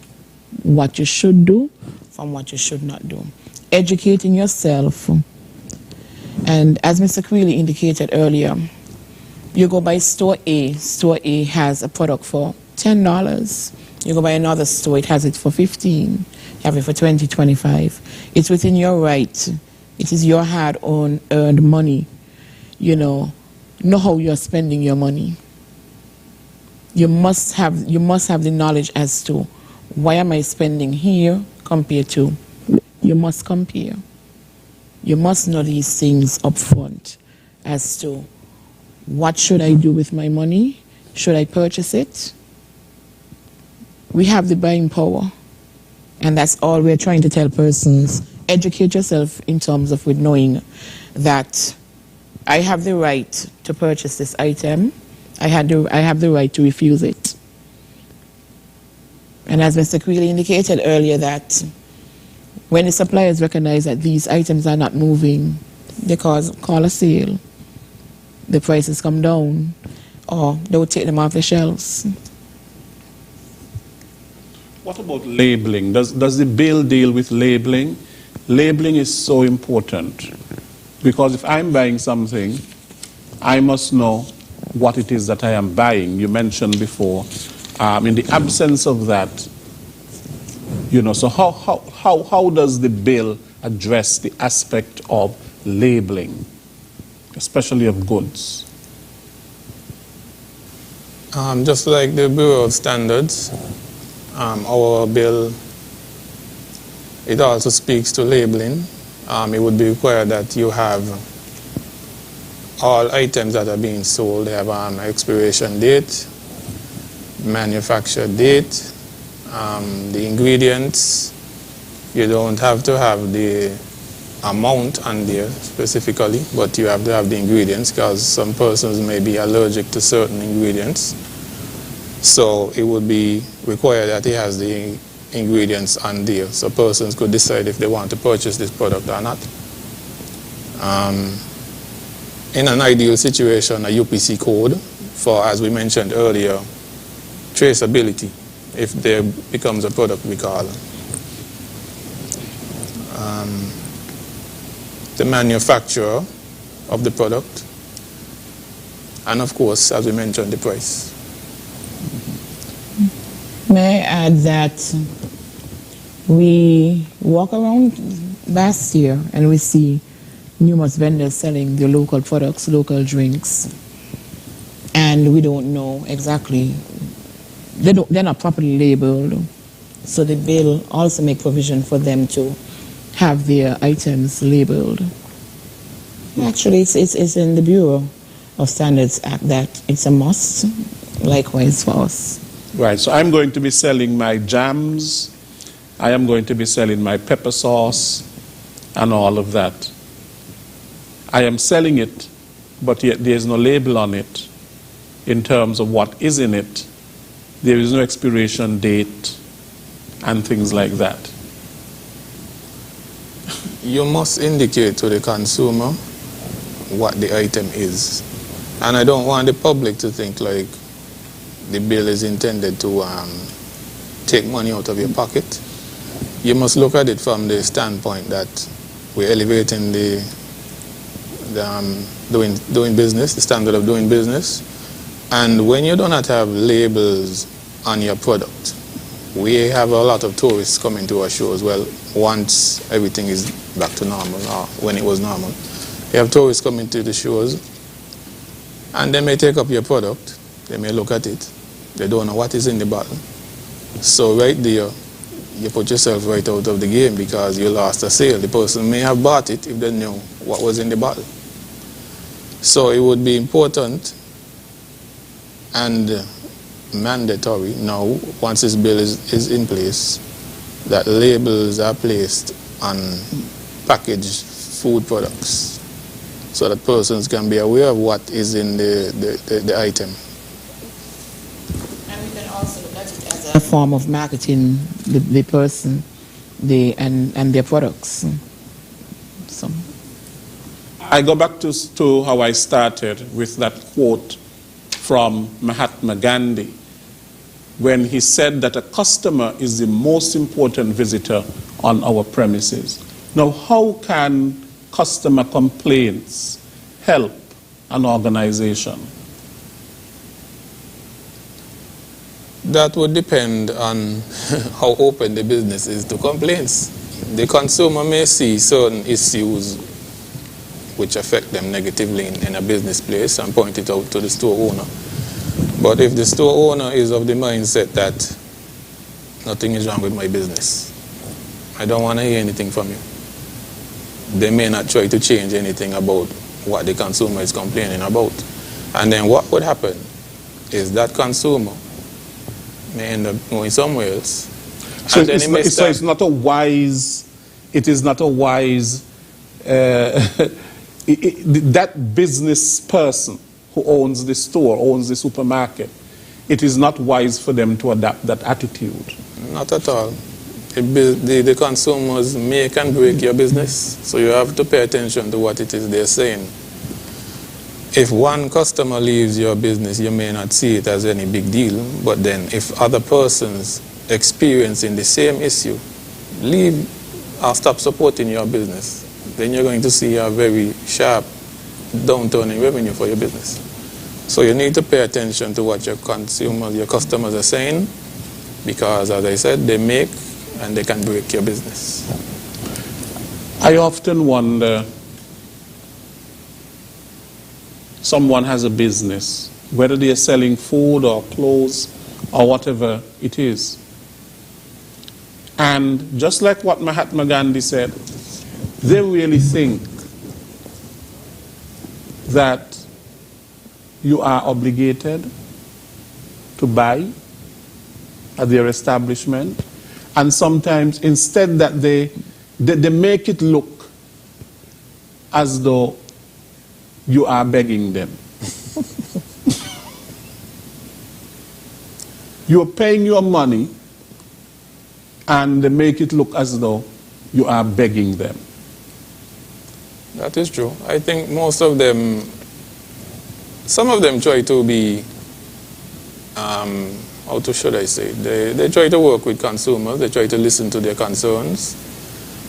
what you should do from what you should not do. Educating yourself, and as Mr. Creeley indicated earlier, you go by store A has a product for $10. You go by another store, it has it for $15. You have it for $20, $25. It's within your right. It is your hard-earned money. Know how you're spending your money. You must have the knowledge as to, why am I spending here compared to. You must compare. You must know these things up front as to, what should I do with my money? Should I purchase it? We have the buying power, and that's all we're trying to tell persons. Educate yourself in terms of with knowing that I have the right to purchase this item. I have the right to refuse it. And as Mr. Creeley indicated earlier, that when the suppliers recognize that these items are not moving, they call a sale. The prices come down, or they will take them off the shelves. What about labeling? Does the bill deal with labeling? Labeling is so important, because if I'm buying something, I must know what it is that I am buying. You mentioned before, in the absence of that, so how does the bill address the aspect of labeling, especially of goods? Just like the Bureau of Standards, our bill, it also speaks to labeling. It would be required that you have all items that are being sold, they have an expiration date, manufacture date, the ingredients. You don't have to have the amount on there specifically, but you have to have the ingredients because some persons may be allergic to certain ingredients. So it would be required that he has the ingredients on there so persons could decide if they want to purchase this product or not. In an ideal situation, a UPC code for, as we mentioned earlier, traceability if there becomes a product recall. The manufacturer of the product, and of course, as we mentioned, the price. May I add that we walk around last year and we see numerous vendors selling their local products, local drinks, and we don't know exactly, they're not properly labeled, so the bill also make provision for them to have their items labeled. Actually, it's in the Bureau of Standards Act that it's a must, likewise for us. Right, so I'm going to be selling my jams, I am going to be selling my pepper sauce and all of that. I am selling it, but yet there is no label on it in terms of what is in it. There is no expiration date and things like that. You must indicate to the consumer what the item is. And I don't want the public to think like the bill is intended to take money out of your pocket. You must look at it from the standpoint that we're elevating doing business, the standard of doing business. And when you do not have labels on your product, we have a lot of tourists coming to our shows. Well, once everything is back to normal, or when it was normal, you have tourists coming to the shows, and they may take up your product, they may look at it, they don't know what is in the bottle. So right there, you put yourself right out of the game because you lost a sale. The person may have bought it if they knew what was in the bottle. So it would be important and mandatory now, once this bill is in place, that labels are placed on packaged food products so that persons can be aware of what is in the item. And we can also look at it as a form of marketing the person and their products. So I go back to how I started with that quote from Mahatma Gandhi, when he said that a customer is the most important visitor on our premises. Now, how can customer complaints help an organization? That would depend on how open the business is to complaints. The consumer may see certain issues which affect them negatively in a business place and point it out to the store owner. But if the store owner is of the mindset that nothing is wrong with my business, I don't want to hear anything from you, they may not try to change anything about what the consumer is complaining about. And then what would happen is that consumer may end up going somewhere else. So it's not a wise, that business person who owns the store, owns the supermarket, it is not wise for them to adopt that attitude. Not at all. The consumers make and break your business, so you have to pay attention to what it is they're saying. If one customer leaves your business, you may not see it as any big deal, but then if other persons experiencing the same issue leave or stop supporting your business, then you're going to see a very sharp downturn in revenue for your business. So you need to pay attention to what your consumers, your customers are saying, because as I said, they make and they can break your business. I often wonder, someone has a business, whether they are selling food or clothes or whatever it is. And just like what Mahatma Gandhi said, they really think that you are obligated to buy at their establishment, and sometimes instead that they make it look as though you are begging them. You're paying your money and they make it look as though you are begging them. That is true. I think most of them, some of them try to be, how should I say, they try to work with consumers, they try to listen to their concerns.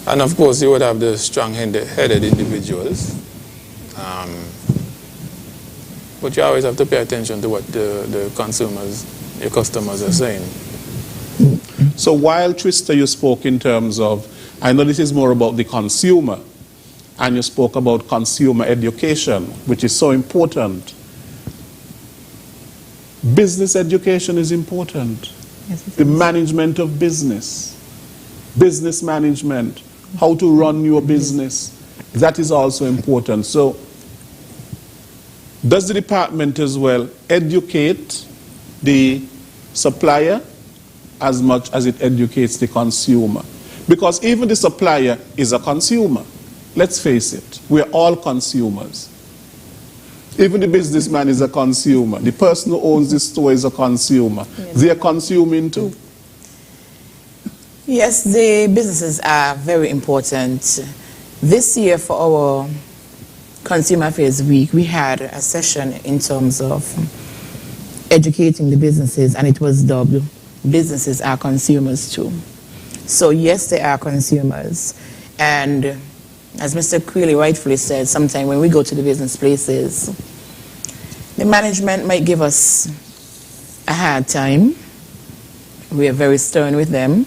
And of course, you would have the strong-headed individuals. But you always have to pay attention to what the consumers, your customers are saying. So while, Trista, you spoke in terms of, I know this is more about the consumer, and you spoke about consumer education, which is so important. Business education is important. Yes, it the is. Management of business, business management, how to run your business, that is also important. So does the department as well educate the supplier as much as it educates the consumer? Because even the supplier is a consumer. Let's face it, we're all consumers. Even the businessman is a consumer. The person who owns the store is a consumer. Yes. They're consuming too. Yes, the businesses are very important. This year for our Consumer Affairs Week, we had a session in terms of educating the businesses, and it was dubbed "Businesses are consumers too." So yes, they are consumers. And as Mr. Quilly rightfully said, sometimes when we go to the business places, the management might give us a hard time. We are very stern with them.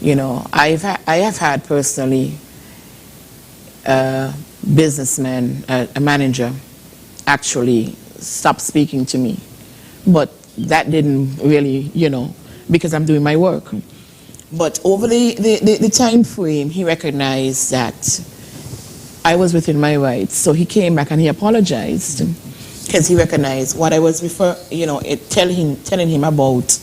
You know, I have had personally a businessman, a manager, actually stop speaking to me. But that didn't really, you know, because I'm doing my work. But over the time frame, he recognized that I was within my rights. So he came back and he apologized because he recognized what I was telling him about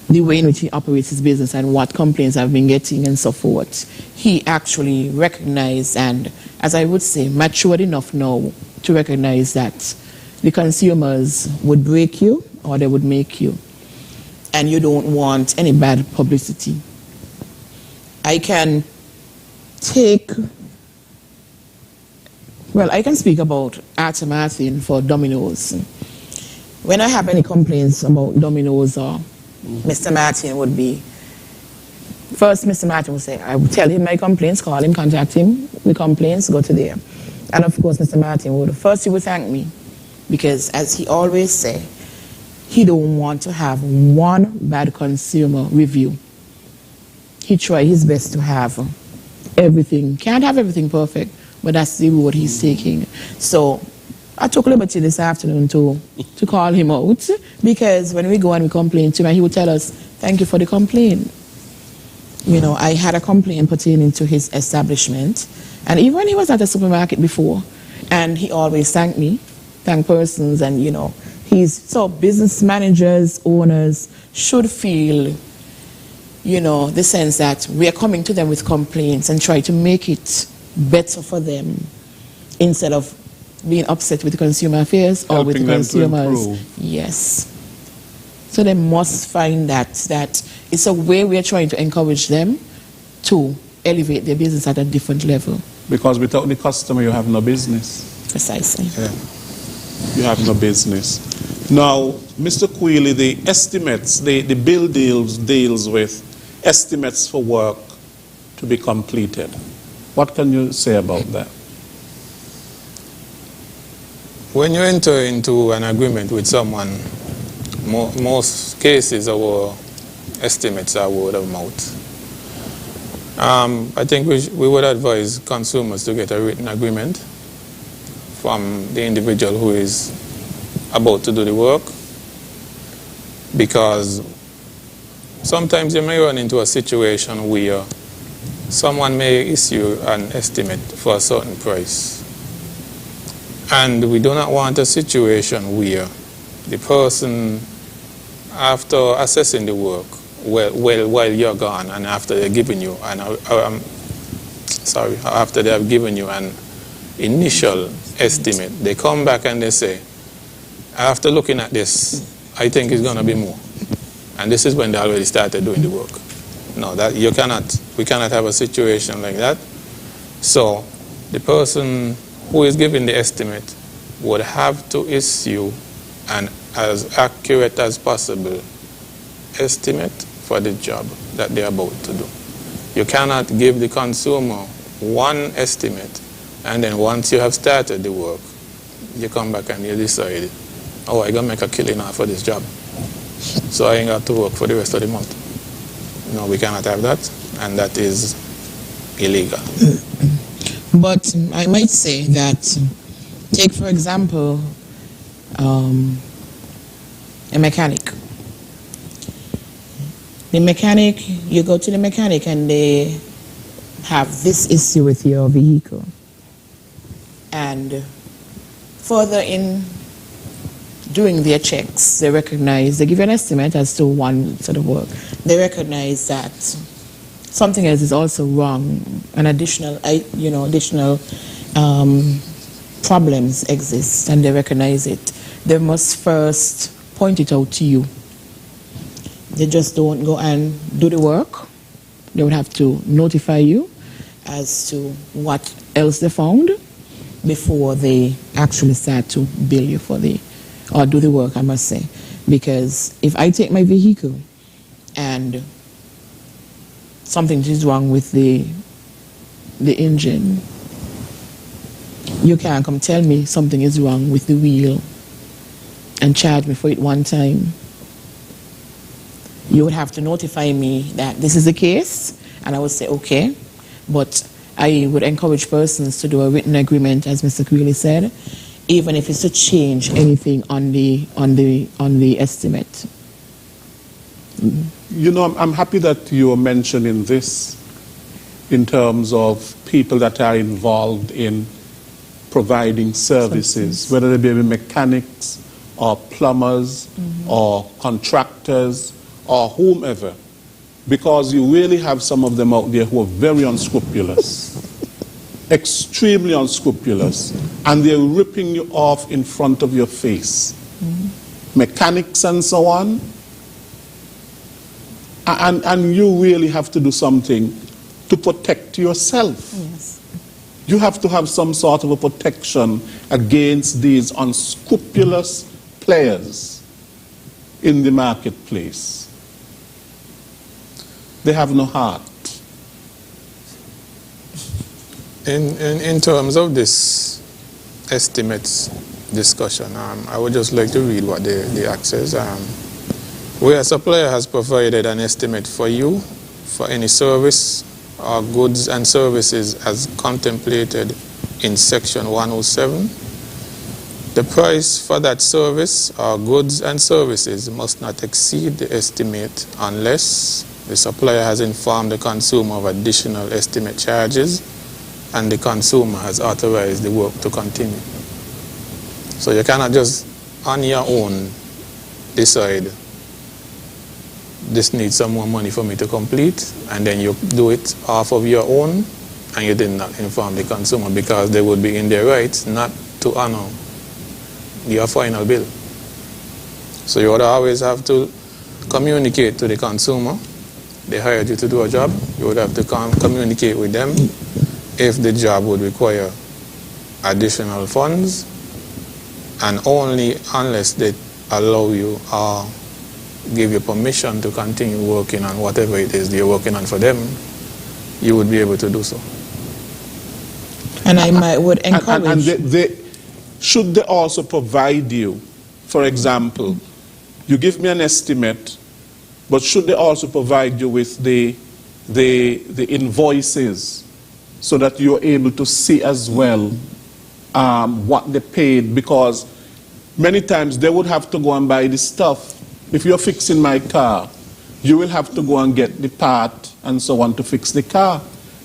the way in which he operates his business and what complaints I've been getting and so forth. He actually recognized, and as I would say, matured enough now to recognize that the consumers would break you or they would make you. And you don't want any bad publicity. I can speak about Arthur Martin for Domino's. When I have any complaints about Domino's, or Mr. Martin would be, first Mr. Martin would say, I would tell him my complaints, call him, contact him, the complaints, go to there. And of course Mr. Martin would, first he would thank me, because as he always say, he don't want to have one bad consumer review. He try his best to have everything. Can't have everything perfect, but that's the road he's taking. So I took liberty this afternoon to call him out, because when we go and we complain to him, he would tell us, thank you for the complaint. You know, I had a complaint pertaining to his establishment, and even when he was at a supermarket before, and he always thanked me, thank persons, and you know, so business managers, owners should feel, you know, the sense that we are coming to them with complaints and try to make it better for them instead of being upset with the consumer affairs or with the consumers. Yes. So they must find that it's a way we are trying to encourage them to elevate their business at a different level. Because without the customer, you have no business. Precisely. Yeah. You have no business. Now, Mr. Quilly, the estimates, the bill deals with estimates for work to be completed. What can you say about that? When you enter into an agreement with someone, most cases our estimates are word of mouth. I think we would advise consumers to get a written agreement from the individual who is about to do the work, because sometimes you may run into a situation where someone may issue an estimate for a certain price, and we do not want a situation where the person, after assessing the work while you're gone and after they're giving you after they have given you an initial estimate. They come back and they say, after looking at this, I think it's going to be more. And this is when they already started doing the work. No, we cannot have a situation like that. So the person who is giving the estimate would have to issue an as accurate as possible estimate for the job that they're about to do. You cannot give the consumer one estimate, and then once you have started the work, you come back and you decide, oh, I'm going to make a killing off for this job, so I ain't got to work for the rest of the month. No, we cannot have that, and that is illegal. But I might say that, take for example, a mechanic. The mechanic, you go to the mechanic and they have this issue with your vehicle. And further in doing their checks, they recognize, they give you an estimate as to one sort of work. They recognize that something else is also wrong, and additional problems exist, and they recognize it. They must first point it out to you. They just don't go and do the work. They would have to notify you as to what else they found before they actually start to bill you for or do the work, I must say. Because if I take my vehicle and something is wrong with the engine, you can't come tell me something is wrong with the wheel and charge me for it one time. You would have to notify me that this is the case, and I would say, okay, but I would encourage persons to do a written agreement, as Mr. Quealy said, even if it's to change anything on the estimate. Mm-hmm. You know, I'm happy that you are mentioning this in terms of people that are involved in providing services, whether they be mechanics or plumbers, mm-hmm, or contractors or whomever, because you really have some of them out there who are very unscrupulous, extremely unscrupulous, and they're ripping you off in front of your face. Mm-hmm. Mechanics and so on. And you really have to do something to protect yourself. Yes. You have to have some sort of a protection against these unscrupulous players in the marketplace. They have no heart. In terms of this estimates discussion, I would just like to read what the act says. Where a supplier has provided an estimate for you for any service or goods and services as contemplated in Section 107, the price for that service or goods and services must not exceed the estimate unless the supplier has informed the consumer of additional estimate charges and the consumer has authorized the work to continue. So you cannot just on your own decide this needs some more money for me to complete, and then you do it off of your own and you did not inform the consumer, because they would be in their rights not to honor your final bill. So you would always have to communicate to the consumer. They hired you to do a job, you would have to communicate with them if the job would require additional funds, and only unless they allow you or give you permission to continue working on whatever it is you're working on for them, you would be able to do so. And I would encourage... And should they also provide you, for example, you give me an estimate, but should they also provide you with the invoices so that you're able to see as well what they paid? Because many times they would have to go and buy the stuff. If you're fixing my car, you will have to go and get the part and so on to fix the car.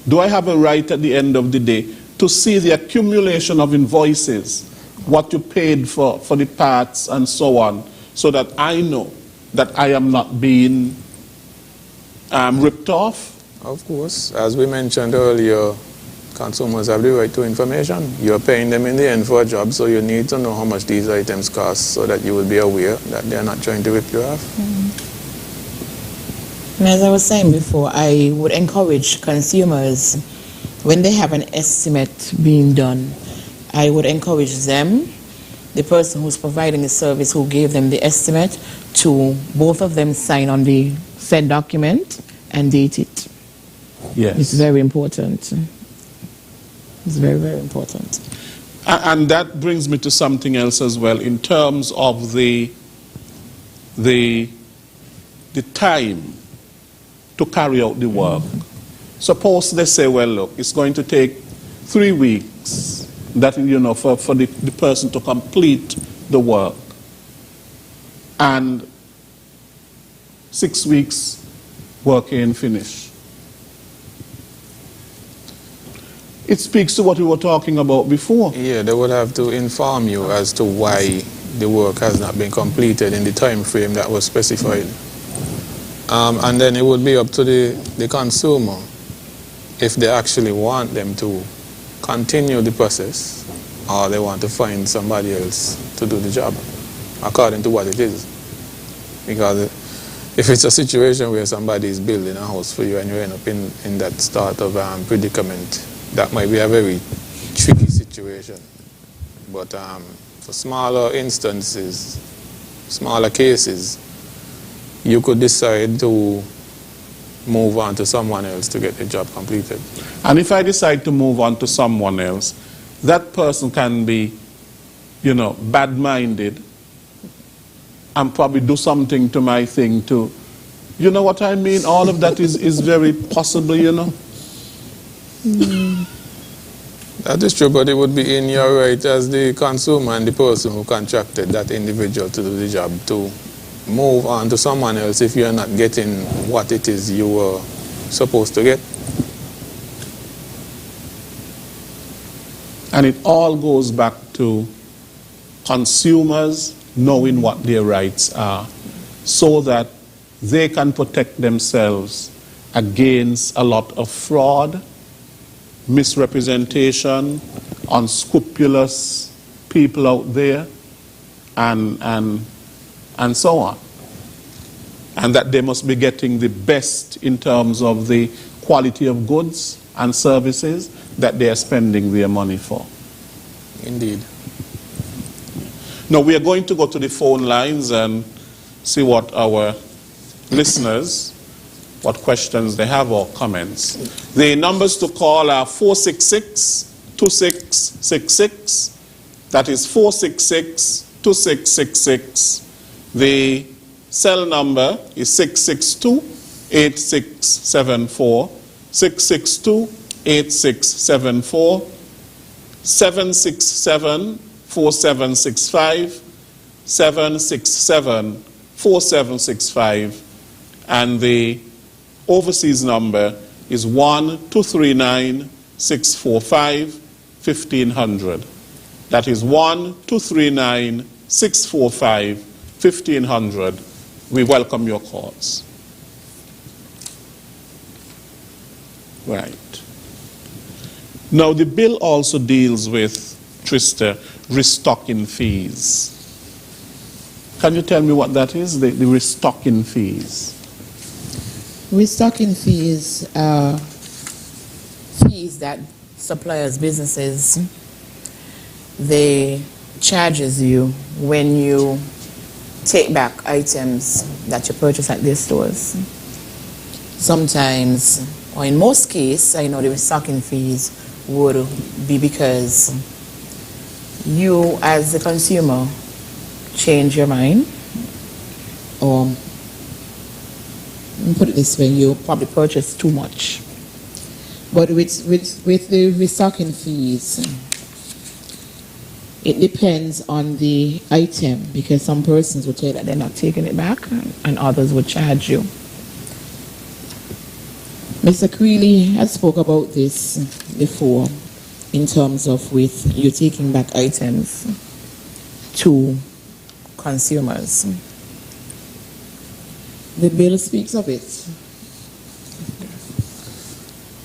Do I have a right at the end of the day to see the accumulation of invoices, what you paid for the parts and so on, so that I know that I am not being ripped off? Of course. As we mentioned earlier, Consumers have the right to information. You're paying them in the end for a job, so you need to know how much these items cost so that you will be aware that they're not trying to rip you off. And as I was saying before, I would encourage consumers, when they have an estimate being done, I would encourage them, the person who's providing the service, who gave them the estimate, to both of them sign on the said document and date it. Yes. It's very important. It's very, very important. And that brings me to something else as well in terms of the time to carry out the work. Suppose they say, well, look, it's going to take 3 weeks that, you know, for the person to complete the work, and 6 weeks work ain't finished. It speaks to what we were talking about before. Yeah, they would have to inform you as to why the work has not been completed in the time frame that was specified. And then it would be up to the consumer if they actually want them to continue the process or they want to find somebody else to do the job according to what it is. Because if it's a situation where somebody is building a house for you and you end up in that sort of predicament, that might be a very tricky situation. But for smaller instances, smaller cases, you could decide to move on to someone else to get the job completed. And if I decide to move on to someone else, that person can be, you know, bad-minded and probably do something to my thing too. You know what I mean? All of that is very possible, you know. That is true, but it would be in your right as the consumer and the person who contracted that individual to do the job to move on to someone else if you're not getting what it is you were supposed to get. And it all goes back to consumers knowing what their rights are so that they can protect themselves against a lot of fraud, misrepresentation, unscrupulous people out there, and so on. And that they must be getting the best in terms of the quality of goods and services that they are spending their money for. Indeed. Now we are going to go to the phone lines and see what our listeners, what questions they have or comments. The numbers to call are 466-2666. That is 466-2666. The cell number is 662-8674, 662-8674, 767-4765, 767-4765, and the overseas number is 1-239-645-1500. That is 1-239-645-1500. We welcome your calls. Right. Now, the bill also deals with, Trista, restocking fees. Can you tell me what that is, the restocking fees? Restocking fees are fees that suppliers, businesses, they charges you when you take back items that you purchase at their stores. Sometimes, or in most cases, I know the restocking fees would be because you as the consumer change your mind, or put it this way, you probably purchase too much. But with the restocking fees, it depends on the item, because some persons will tell you that they're not taking it back and others will charge you. Mr. Creeley has spoke about this before in terms of with you taking back items to consumers. The bill speaks of it.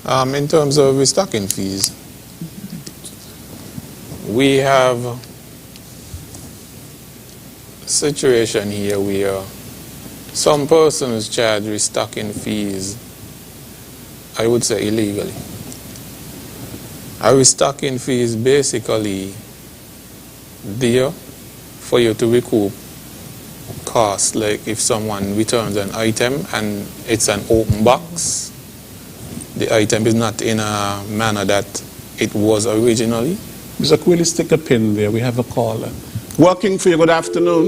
In terms of restocking fees, we have a situation here where some persons charge restocking fees, I would say illegally. A restocking fee is basically there for you to recoup costs, like if someone returns an item and it's an open box, the item is not in a manner that it was originally. Mr. Quilly, stick a pin there. We have a caller. Working for you, good afternoon.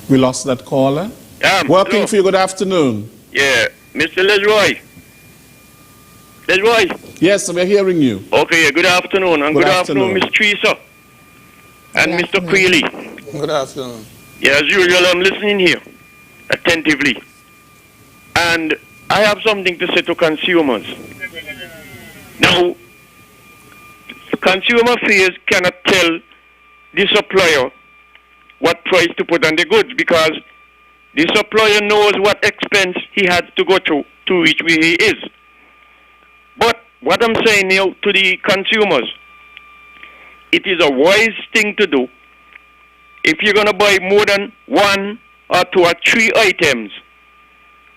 We lost that caller. Working hello. for you, good afternoon. Yeah, Mr. Lesroy. Lesroy. Yes, we're hearing you. Okay, good afternoon. And good afternoon, Miss Teresa. And Good Mr. afternoon. Quealy. Good afternoon. Yeah, as usual, I'm listening here attentively. And I have something to say to consumers. Now, consumer fears cannot tell the supplier what price to put on the goods because the supplier knows what expense he has to go to reach where he is. But what I'm saying now to the consumers, it is a wise thing to do if you're going to buy more than 1 or 2 or 3 items,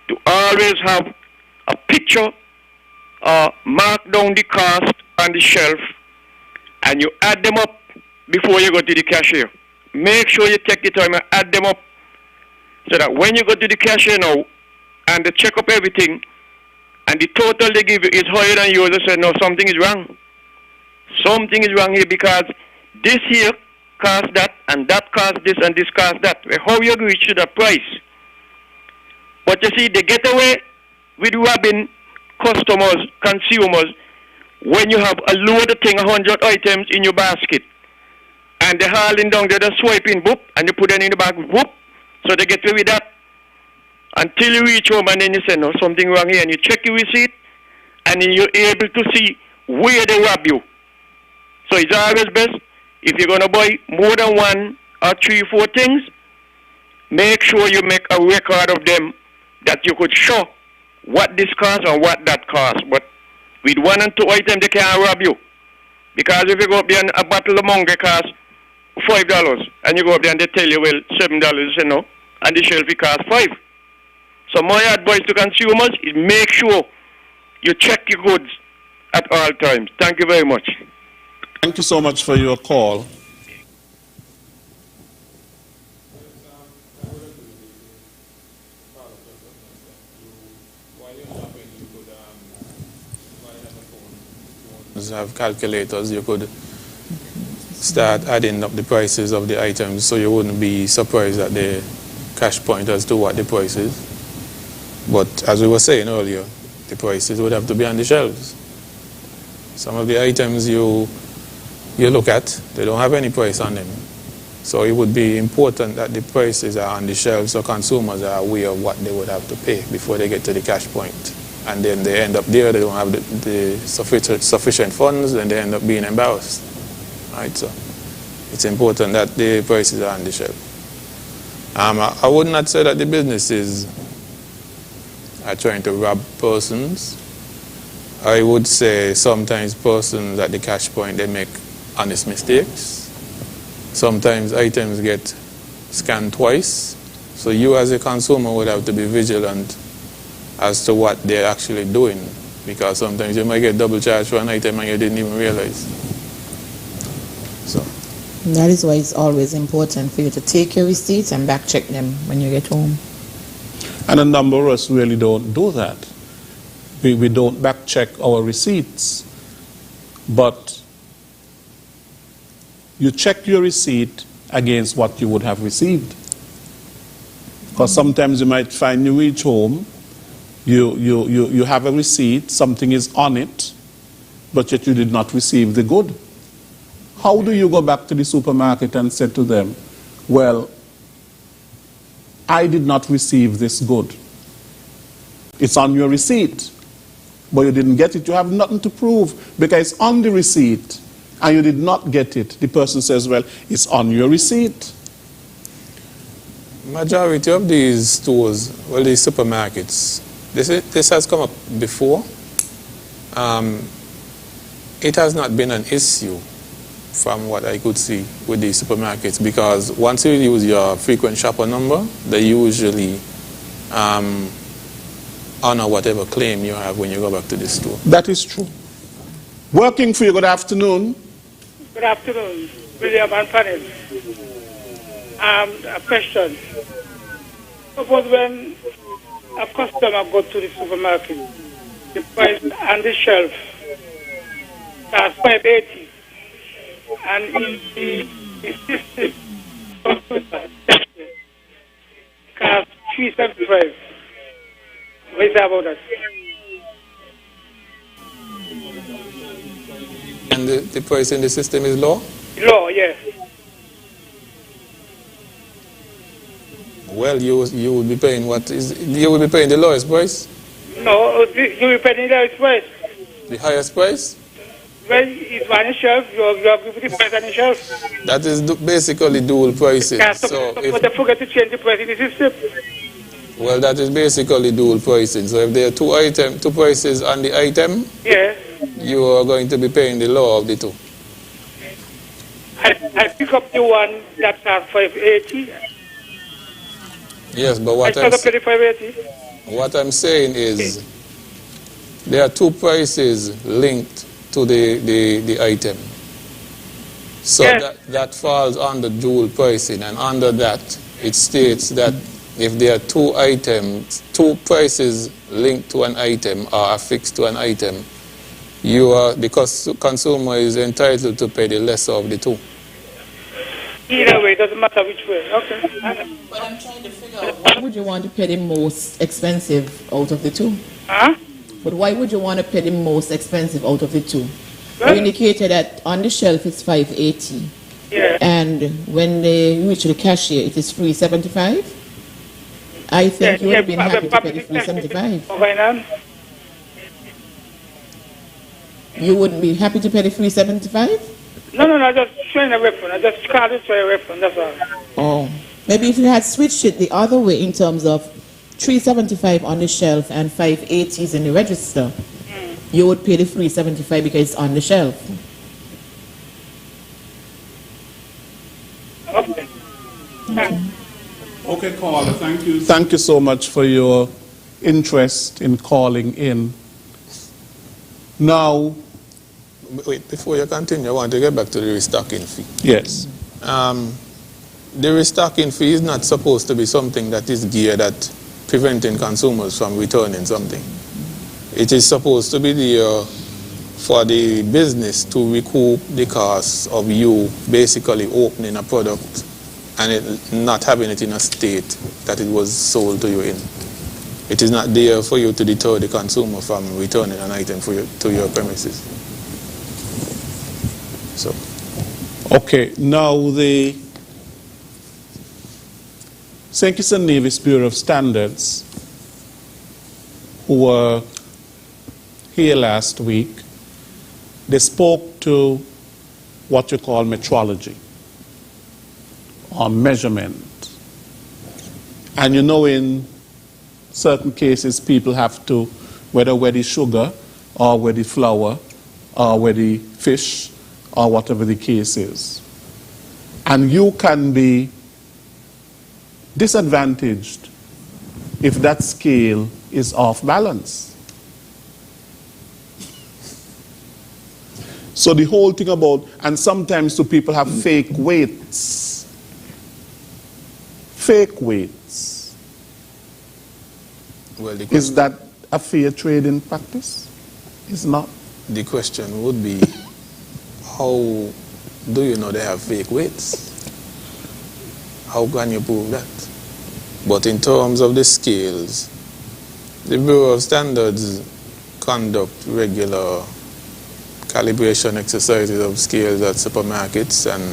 to always have a picture mark down the cost on the shelf and you add them up before you go to the cashier. Make sure you take the time and add them up so that when you go to the cashier now and they check up everything and the total they give you is higher than yours, they say, no, something is wrong. Something is wrong here because this here costs that and that costs this and this costs that. How you reach to that price? But you see, they get away with robbing customers, consumers, when you have a load of thing, 100 items in your basket. And they're hauling down, they're just swiping, boop, and you put them in the bag, boop. So they get away with that. Until you reach home and then you say, no, something wrong here. And you check your receipt, and then you're able to see where they rob you. So it's always best, if you're going to buy more than 1 or 3, 4 things, make sure you make a record of them that you could show what this costs and what that costs. But with 1 and 2 items, they can't rob you. Because if you go up there and a bottle of Monge costs $5, and you go up there and they tell you, well, $7, you say no, and the shelf it costs $5. So my advice to consumers is make sure you check your goods at all times. Thank you very much. Thank you so much for your call. Have calculators, you could start adding up the prices of the items so you wouldn't be surprised at the cash point as to what the price is. But as we were saying earlier, the prices would have to be on the shelves. Some of the items you look at, they don't have any price on them. So it would be important that the prices are on the shelves so consumers are aware of what they would have to pay before they get to the cash point. And then they end up there, they don't have the sufficient funds, and they end up being embarrassed. Right? So it's important that the prices are on the shelf. I would not say that the businesses are trying to rob persons. I would say sometimes persons at the cash point, they make honest mistakes. Sometimes items get scanned twice. So you as a consumer would have to be vigilant as to what they're actually doing, because sometimes you might get double charged for an item and you didn't even realize. So That is why it's always important for you to take your receipts and back check them when you get home. And a number of us really don't do that. We don't back check our receipts. But you check your receipt against what you would have received. Because sometimes you might find you reach home, you have a receipt, something is on it, but yet you did not receive the good. How do you go back to the supermarket and say to them, well, I did not receive this good. It's on your receipt, but you didn't get it. You have nothing to prove because it's on the receipt and you did not get it. The person says, well, it's on your receipt. Majority of these stores, well, these supermarkets, this has come up before. It has not been an issue from what I could see with these supermarkets, because once you use your frequent shopper number, they usually honor whatever claim you have when you go back to the store. That is true. Working for you, good afternoon. Good afternoon, William and panel. A question. Suppose when a customer goes to the supermarket, the price on the shelf costs $5.80, and in the system costs $3.75. What is that about that? And the price in the system is low? Low, yes. Well, you will be paying you will be paying the lowest price? No, you will pay the lowest price. The highest price? Well, it's on the shelf, you are giving the price on the shelf. That is basically dual pricing. So if they forget to change the price in the system. Well, that is basically dual pricing. So if there are two prices on the item, yeah, you are going to be paying the lower of the two. I pick up the one that's at $5.80. Yes, but what I'm saying is there are two prices linked to the item. So yes, that falls under dual pricing, and under that it states that if there are two prices linked to an item or affixed to an item, because consumer is entitled to pay the lesser of the two. Either way, it doesn't matter which way. Okay. But I'm trying to figure out, why would you want to pay the most expensive out of the two? Huh? But why would you want to pay the most expensive out of the two? You indicated that on the shelf it's $5.80. Yeah. And when they reach the cashier, it is $3.75. I think you would have been happy to pay the $3.75. You wouldn't be happy to pay the $3.75? No, just showing a reference. I just called it for a reference, that's all. Oh, maybe if you had switched it the other way in terms of $3.75 on the shelf and $5.80 in the register, you would pay the $3.75 because it's on the shelf. Okay. Okay, caller, thank you. Thank you so much for your interest in calling in. Now, wait, before you continue, I want to get back to the restocking fee. Yes. The restocking fee is not supposed to be something that is geared at preventing consumers from returning something. It is supposed to be there for the business to recoup the cost of you basically opening a product and it not having it in a state that it was sold to you in. It is not there for you to deter the consumer from returning an item to your premises. So. Okay, now the St. Kitts and Nevis Bureau of Standards, who were here last week, they spoke to what you call metrology or measurement. And you know, in certain cases people have to, whether with the sugar or with the flour or with the fish or whatever the case is. And you can be disadvantaged if that scale is off balance. So the whole thing about, and sometimes do people have fake weights? Fake weights. Well, is that a fair trading practice? It's not. The question would be, how do you know they have fake weights? How can you prove that? But in terms of the scales, the Bureau of Standards conduct regular calibration exercises of scales at supermarkets, and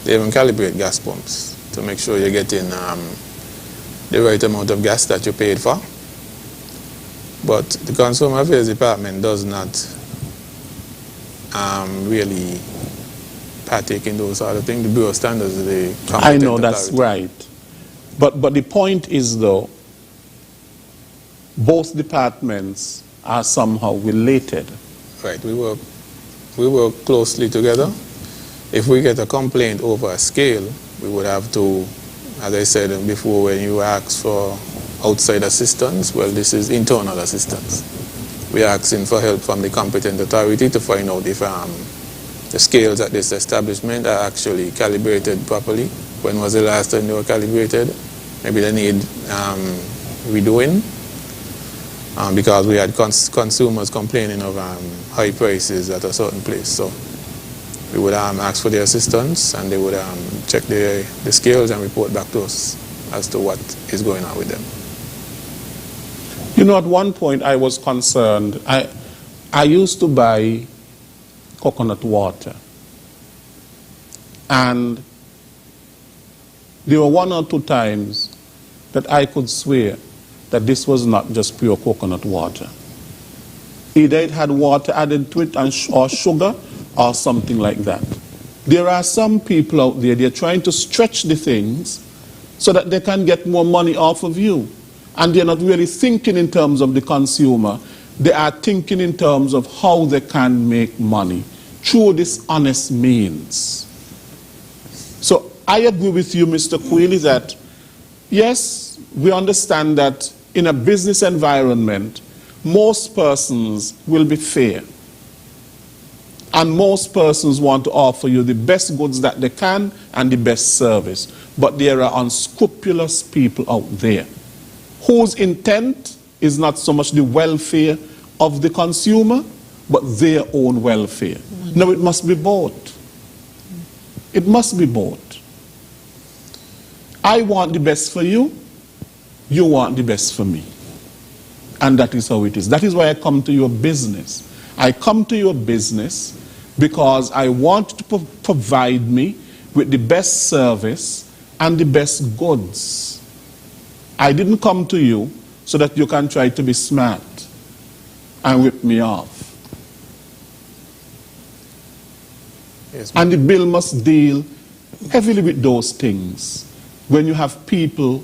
they even calibrate gas pumps to make sure you're getting the right amount of gas that you paid for. But the Consumer Affairs Department does not really partake in those sort of things. The Bureau of Standards, they I know that's right. But the point is, though, both departments are somehow related. Right, we work closely together. If we get a complaint over a scale, we would have to, as I said before, when you ask for outside assistance, well, this is internal assistance. We are asking for help from the competent authority to find out if the scales at this establishment are actually calibrated properly. When was the last time they were calibrated? Maybe they need redoing, because we had consumers complaining of high prices at a certain place. So we would ask for their assistance, and they would check the scales and report back to us as to what is going on with them. You know, at one point I was concerned. I used to buy coconut water, and there were 1 or 2 times that I could swear that this was not just pure coconut water. Either it had water added to it or sugar or something like that. There are some people out there, they're trying to stretch the things so that they can get more money off of you. And they're not really thinking in terms of the consumer. They are thinking in terms of how they can make money through dishonest means. So I agree with you, Mr. Quealy, that yes, we understand that in a business environment, most persons will be fair. And most persons want to offer you the best goods that they can and the best service. But there are unscrupulous people out there whose intent is not so much the welfare of the consumer, but their own welfare. No, it must be both. It must be both. I want the best for you, you want the best for me. And that is how it is. That is why I come to your business. I come to your business because I want to provide me with the best service and the best goods. I didn't come to you so that you can try to be smart and whip me off. Yes, and the bill must deal heavily with those things. When you have people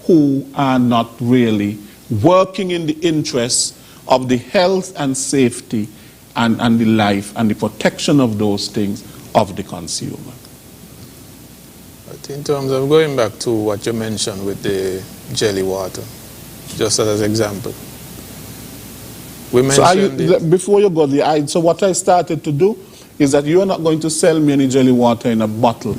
who are not really working in the interests of the health and safety and the life and the protection of those things of the consumer. But in terms of going back to what you mentioned with the jelly water, just as an example, we mentioned before you go there, so what I started to do is that you are not going to sell me any jelly water in a bottle.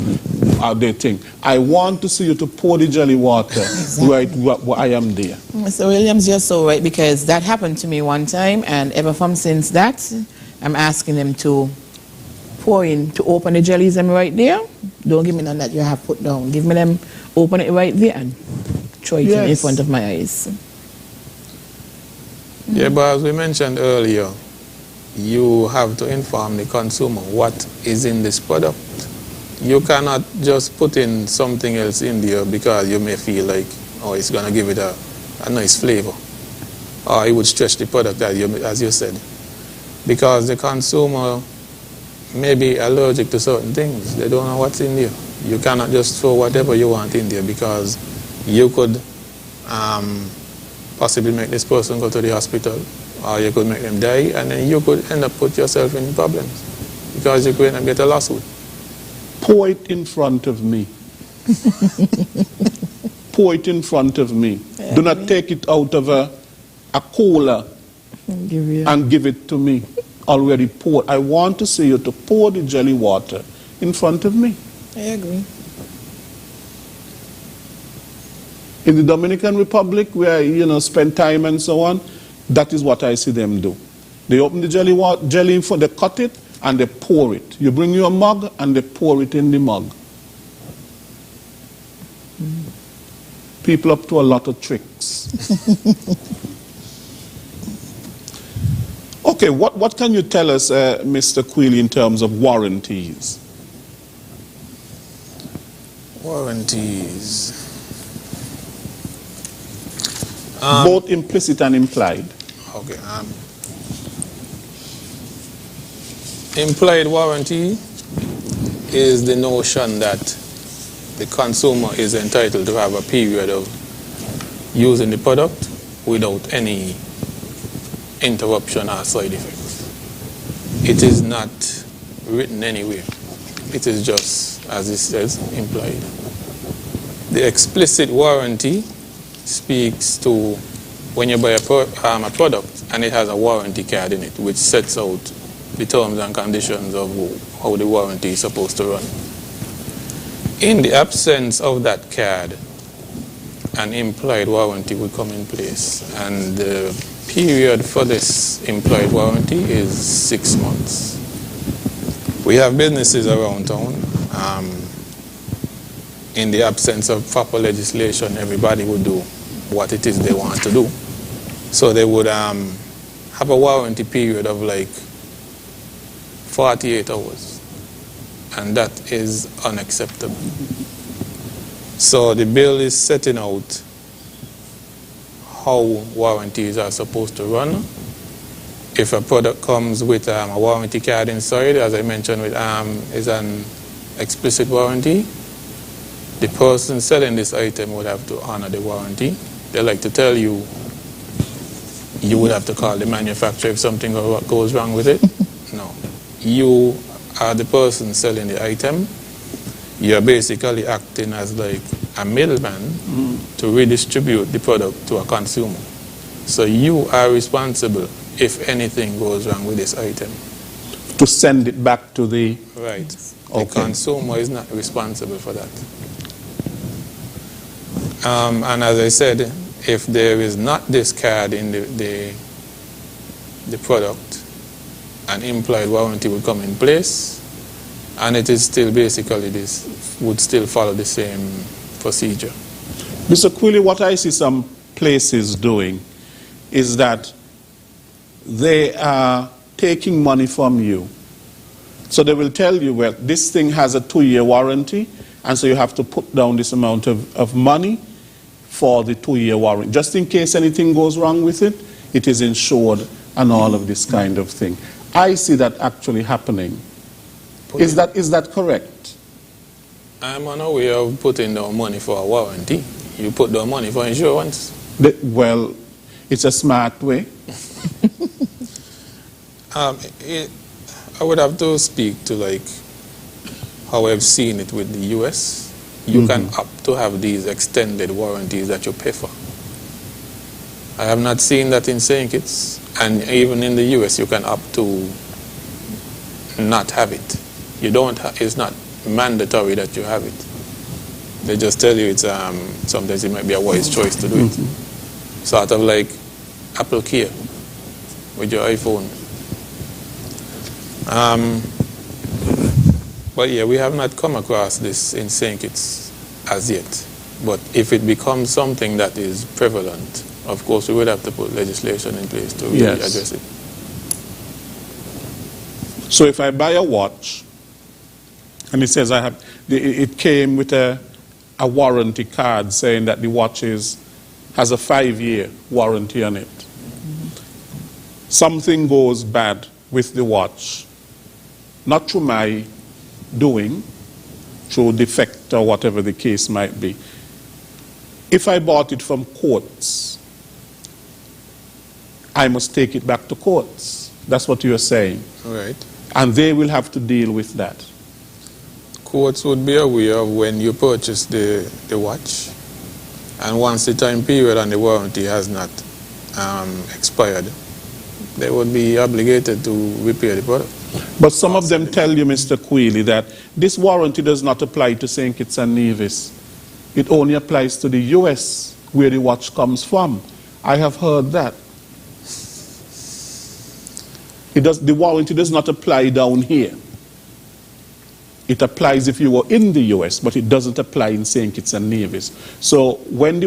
I want to see you to pour the jelly water right where I am there. Mr. Williams, you're so right, because that happened to me one time, and ever from since that, I'm asking them to pour in, to open the jellies them right there. Don't give me none that you have put down. Give me them, open it right there and throw it in front of my eyes. Yeah, but as we mentioned earlier, you have to inform the consumer what is in this product. You cannot just put in something else in there because you may feel like, oh, it's going to give it a nice flavor. Or it would stretch the product, as you said. Because the consumer may be allergic to certain things. They don't know what's in there. You cannot just throw whatever you want in there, because you could possibly make this person go to the hospital, or you could make them die, and then you could end up put yourself in problems because you could end up get a lawsuit. Pour it in front of me. Pour it in front of me. Do not take it out of a cooler and give it to me already poured. I want to see you to pour the jelly water in front of me. I agree. In the Dominican Republic, where I spend time and so on, that is what I see them do. They open the jelly in front, they cut it, and they pour it. You bring your mug, and they pour it in the mug. People up to a lot of tricks. Okay, what can you tell us, Mr. Quealy, in terms of warranties? Warranties. Both implicit and implied. Okay. Implied warranty is the notion that the consumer is entitled to have a period of using the product without any interruption or side effects. It is not written anywhere. It is just, as it says, implied. The explicit warranty speaks to when you buy a product and it has a warranty card in it, which sets out the terms and conditions of how the warranty is supposed to run. In the absence of that card, an implied warranty would come in place, and the period for this implied warranty is 6 months. We have businesses around town. In the absence of proper legislation, everybody would do what it is they want to do. So they would have a warranty period of like 48 hours, and that is unacceptable. So the bill is setting out how warranties are supposed to run. If a product comes with a warranty card inside, as I mentioned, is an explicit warranty, the person selling this item would have to honor the warranty. They like to tell you, you would have to call the manufacturer if something goes wrong with it. No. You are the person selling the item. You're basically acting as like a middleman to redistribute the product to a consumer. So you are responsible if anything goes wrong with this item. To send it back to the... Right. Okay. The consumer is not responsible for that. And as I said, if there is not this card in the product, an implied warranty would come in place, and it is still basically this would still follow the same procedure. Mr. Quilly, what I see some places doing is that they are taking money from you. So they will tell you, well, this thing has a 2-year warranty, and so you have to put down this amount of money for the 2-year warranty. Just in case anything goes wrong with it, it is insured and all of this kind of thing. I see that actually happening. Is that correct? I'm unaware of putting down money for a warranty. You put down money for insurance. Well, it's a smart way. I would have to speak to like how I've seen it with the US. You can opt to have these extended warranties that you pay for. I have not seen that in St. Kitts, and even in the US you can opt to not have it. You don't. It's not mandatory that you have it. They just tell you it's sometimes it might be a wise choice to do it. Sort of like Apple Care with your iPhone. But yeah, we have not come across this in St. Kitts as yet. But if it becomes something that is prevalent, of course we would have to put legislation in place to really address it. So if I buy a watch, and it says it came with a warranty card saying that the watch has a 5-year warranty on it. Something goes bad with the watch, not through my doing, through defect or whatever the case might be. If I bought it from courts, I must take it back to courts. That's what you're saying. Right. And they will have to deal with that. Courts would be aware of when you purchase the watch, and once the time period on the warranty has not expired, they would be obligated to repair the product. But some of them tell you, Mr. Quilly, that this warranty does not apply to St. Kitts and Nevis. It only applies to the US, where the watch comes from. I have heard that. The warranty does not apply down here. It applies if you were in the US, but it doesn't apply in St. Kitts and Nevis. So when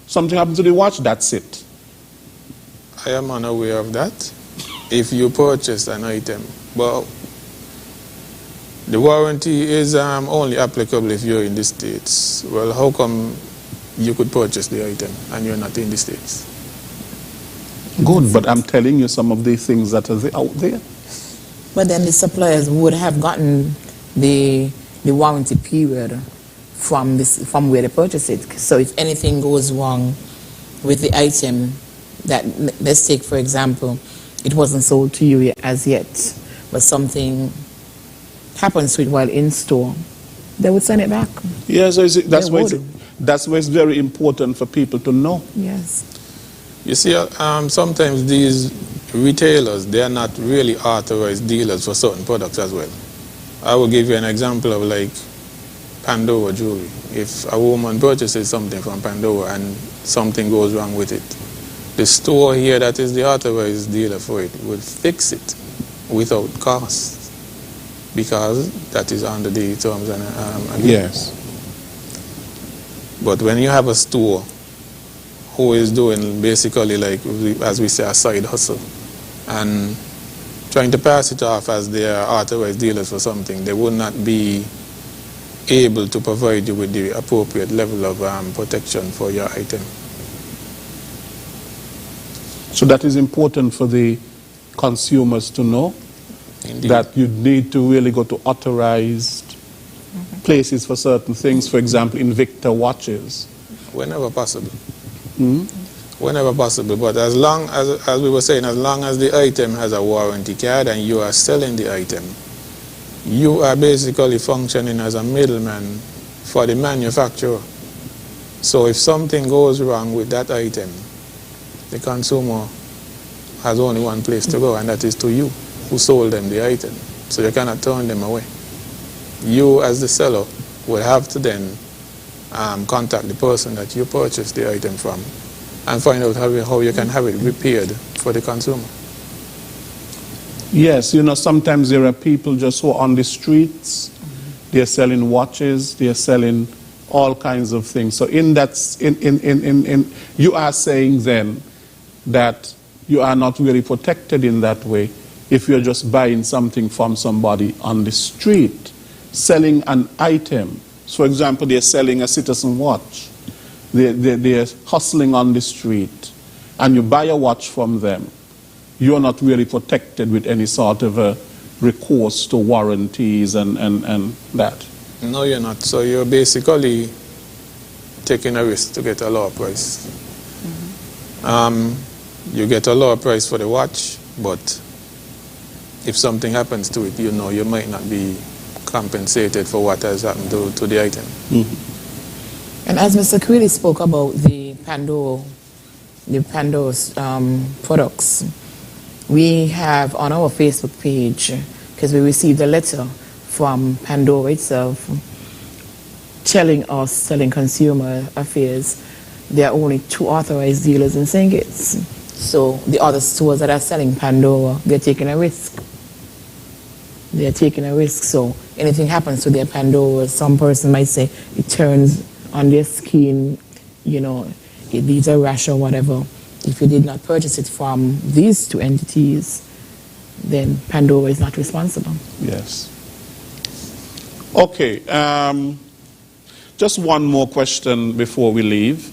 something happens to the watch, that's it. I am unaware of that. If you purchase an item, well, the warranty is only applicable if you're in the States. Well, how come you could purchase the item and you're not in the States? Good, but I'm telling you some of the things that are out there. But then the suppliers would have gotten the warranty period from where they purchase it. So if anything goes wrong with the item, that, let's take for example, it wasn't sold to you as yet, but something happens to it while in store, they would send it back. Yes, that's why it's very important for people to know. Yes. You see, sometimes these retailers, they are not really authorized dealers for certain products as well. I will give you an example of like Pandora jewelry. If a woman purchases something from Pandora and something goes wrong with it, the store here that is the authorized dealer for it will fix it without cost, because that is under the terms and agreement. Yes. But when you have a store who is doing basically like, as we say, a side hustle, and trying to pass it off as they are authorized dealers for something, they will not be able to provide you with the appropriate level of protection for your item. So that is important for the consumers to know. Indeed. That you need to really go to authorized places for certain things, for example, Invicta watches. Whenever possible. Whenever possible, but as long as we were saying, as long as the item has a warranty card and you are selling the item, you are basically functioning as a middleman for the manufacturer. So if something goes wrong with that item, the consumer has only one place to go, and that is to you who sold them the item. So you cannot turn them away. You as the seller will have to then contact the person that you purchased the item from and find out how you can have it repaired for the consumer. Yes, you know, sometimes there are people just who are on the streets, they're selling watches, they're selling all kinds of things. So you are saying then that you are not really protected in that way if you're just buying something from somebody on the street, selling an item. So for example, they're selling a Citizen watch. They're hustling on the street, and you buy a watch from them. You're not really protected with any sort of a recourse to warranties and that. No, you're not. So you're basically taking a risk to get a lower price. You get a lower price for the watch, but if something happens to it, you know you might not be compensated for what has happened to the item. And as Mr. Quilly spoke about the Pandora's products, we have on our Facebook page, because we received a letter from Pandora itself telling us, telling Consumer Affairs, there are only 2 authorized dealers in St. Kitts. So the other stores that are selling Pandora, they're taking a risk. They're taking a risk. So anything happens to their Pandora, some person might say it turns on their skin, you know, it leaves a rash or whatever. If you did not purchase it from these 2 entities, then Pandora is not responsible. Yes. Okay. Just one more question before we leave.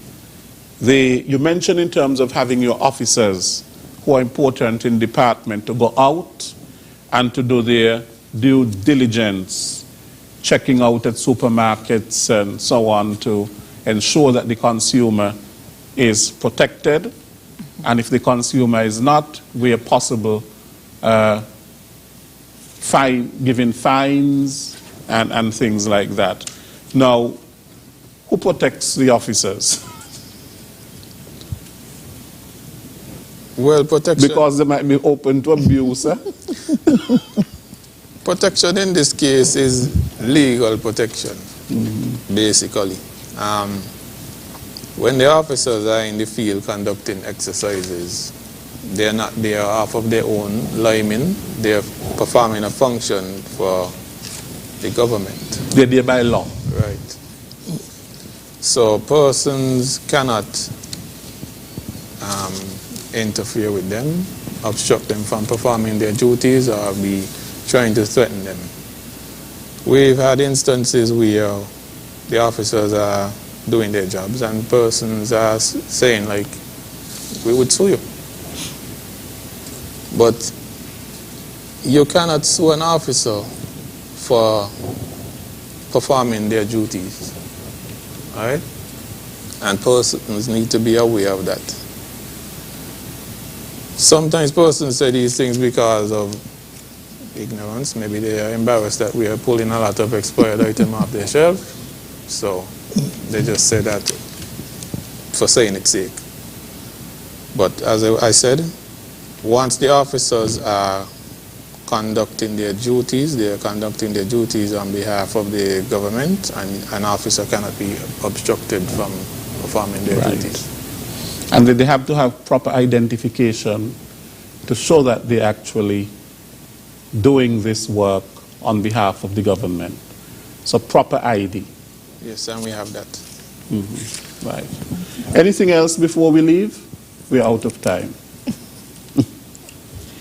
You mentioned in terms of having your officers who are important in department to go out and to do their due diligence, checking out at supermarkets and so on to ensure that the consumer is protected, and if the consumer is not, where possible, giving fines and things like that. Now, who protects the officers? Well, protection... Because they might be open to abuse. Protection in this case is legal protection, basically. When the officers are in the field conducting exercises, they're not there off of their own linemen. They're performing a function for the government. They're there by law. Right. So persons cannot interfere with them, obstruct them from performing their duties, or be trying to threaten them. We've had instances where the officers are doing their jobs and persons are saying, like, we would sue you. But you cannot sue an officer for performing their duties. All right? And persons need to be aware of that. Sometimes persons say these things because of ignorance. Maybe they are embarrassed that we are pulling a lot of expired items off their shelf. So they just say that for saying its sake. But as I said, once the officers are conducting their duties, they are conducting their duties on behalf of the government, and an officer cannot be obstructed from performing their duties. And they have to have proper identification to show that they're actually doing this work on behalf of the government. So proper ID. Yes, and we have that. Right. Anything else before we leave? We're out of time.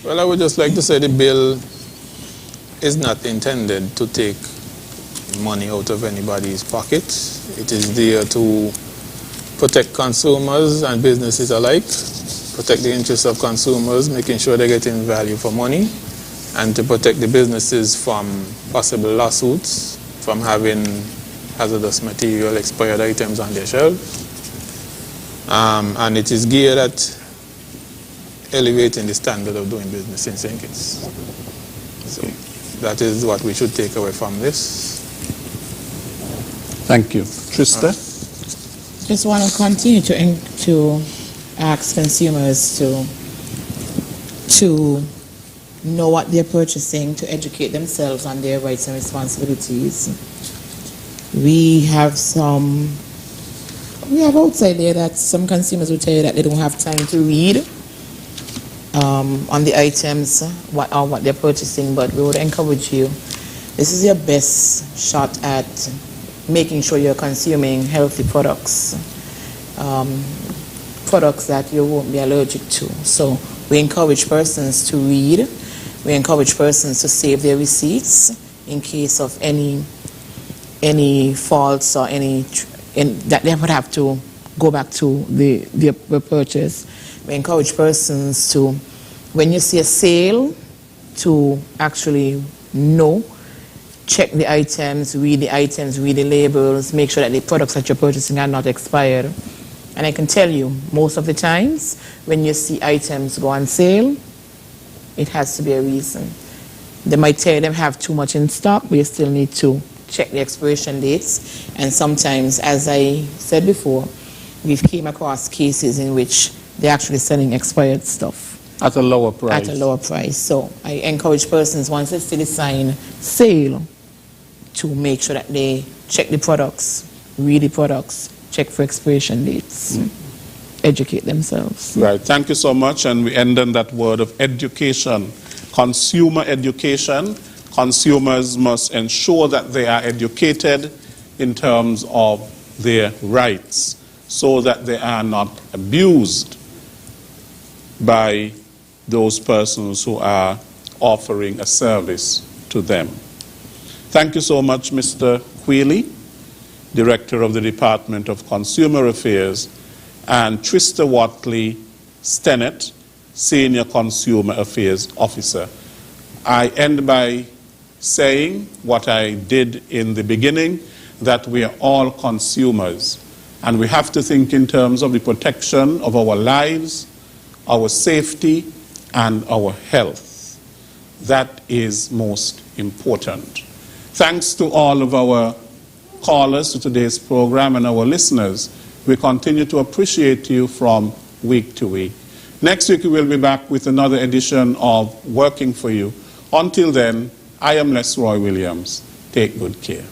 Well, I would just like to say the bill is not intended to take money out of anybody's pocket. It is there to protect consumers and businesses alike, protect the interests of consumers, making sure they're getting value for money, and to protect the businesses from possible lawsuits, from having hazardous material, expired items on their shelves. And it is geared at elevating the standard of doing business in St. Kitts. So that is what we should take away from this. Thank you. Trista? Just want to continue to ask consumers to know what they're purchasing, to educate themselves on their rights and responsibilities. We have outside there that some consumers will tell you that they don't have time to read on the items, what they're purchasing, but we would encourage you. This is your best shot at making sure you're consuming healthy products, products that you won't be allergic to. So we encourage persons to read. We encourage persons to save their receipts in case of any faults or that they would have to go back to the purchase. We encourage persons to, when you see a sale, to actually know, check the items, read the labels, make sure that the products that you're purchasing are not expired. And I can tell you, most of the times, when you see items go on sale, it has to be a reason. They might tell you they have too much in stock, but you still need to check the expiration dates. And sometimes, as I said before, we've came across cases in which they're actually selling expired stuff. At a lower price. At a lower price. So I encourage persons, once they see the sign sale, to make sure that they check the products, read the products, check for expiration dates, educate themselves. Right. Thank you so much. And we end on that word of education. Consumer education. Consumers must ensure that they are educated in terms of their rights so that they are not abused by those persons who are offering a service to them. Thank you so much, Mr. Wheely, Director of the Department of Consumer Affairs, and Trista Watley Stennett, Senior Consumer Affairs Officer. I end by saying what I did in the beginning, that we are all consumers, and we have to think in terms of the protection of our lives, our safety, and our health. That is most important. Thanks to all of our callers to today's program and our listeners. We continue to appreciate you from week to week. Next week we will be back with another edition of Working for You. Until then, I am Lesroy Williams. Take good care.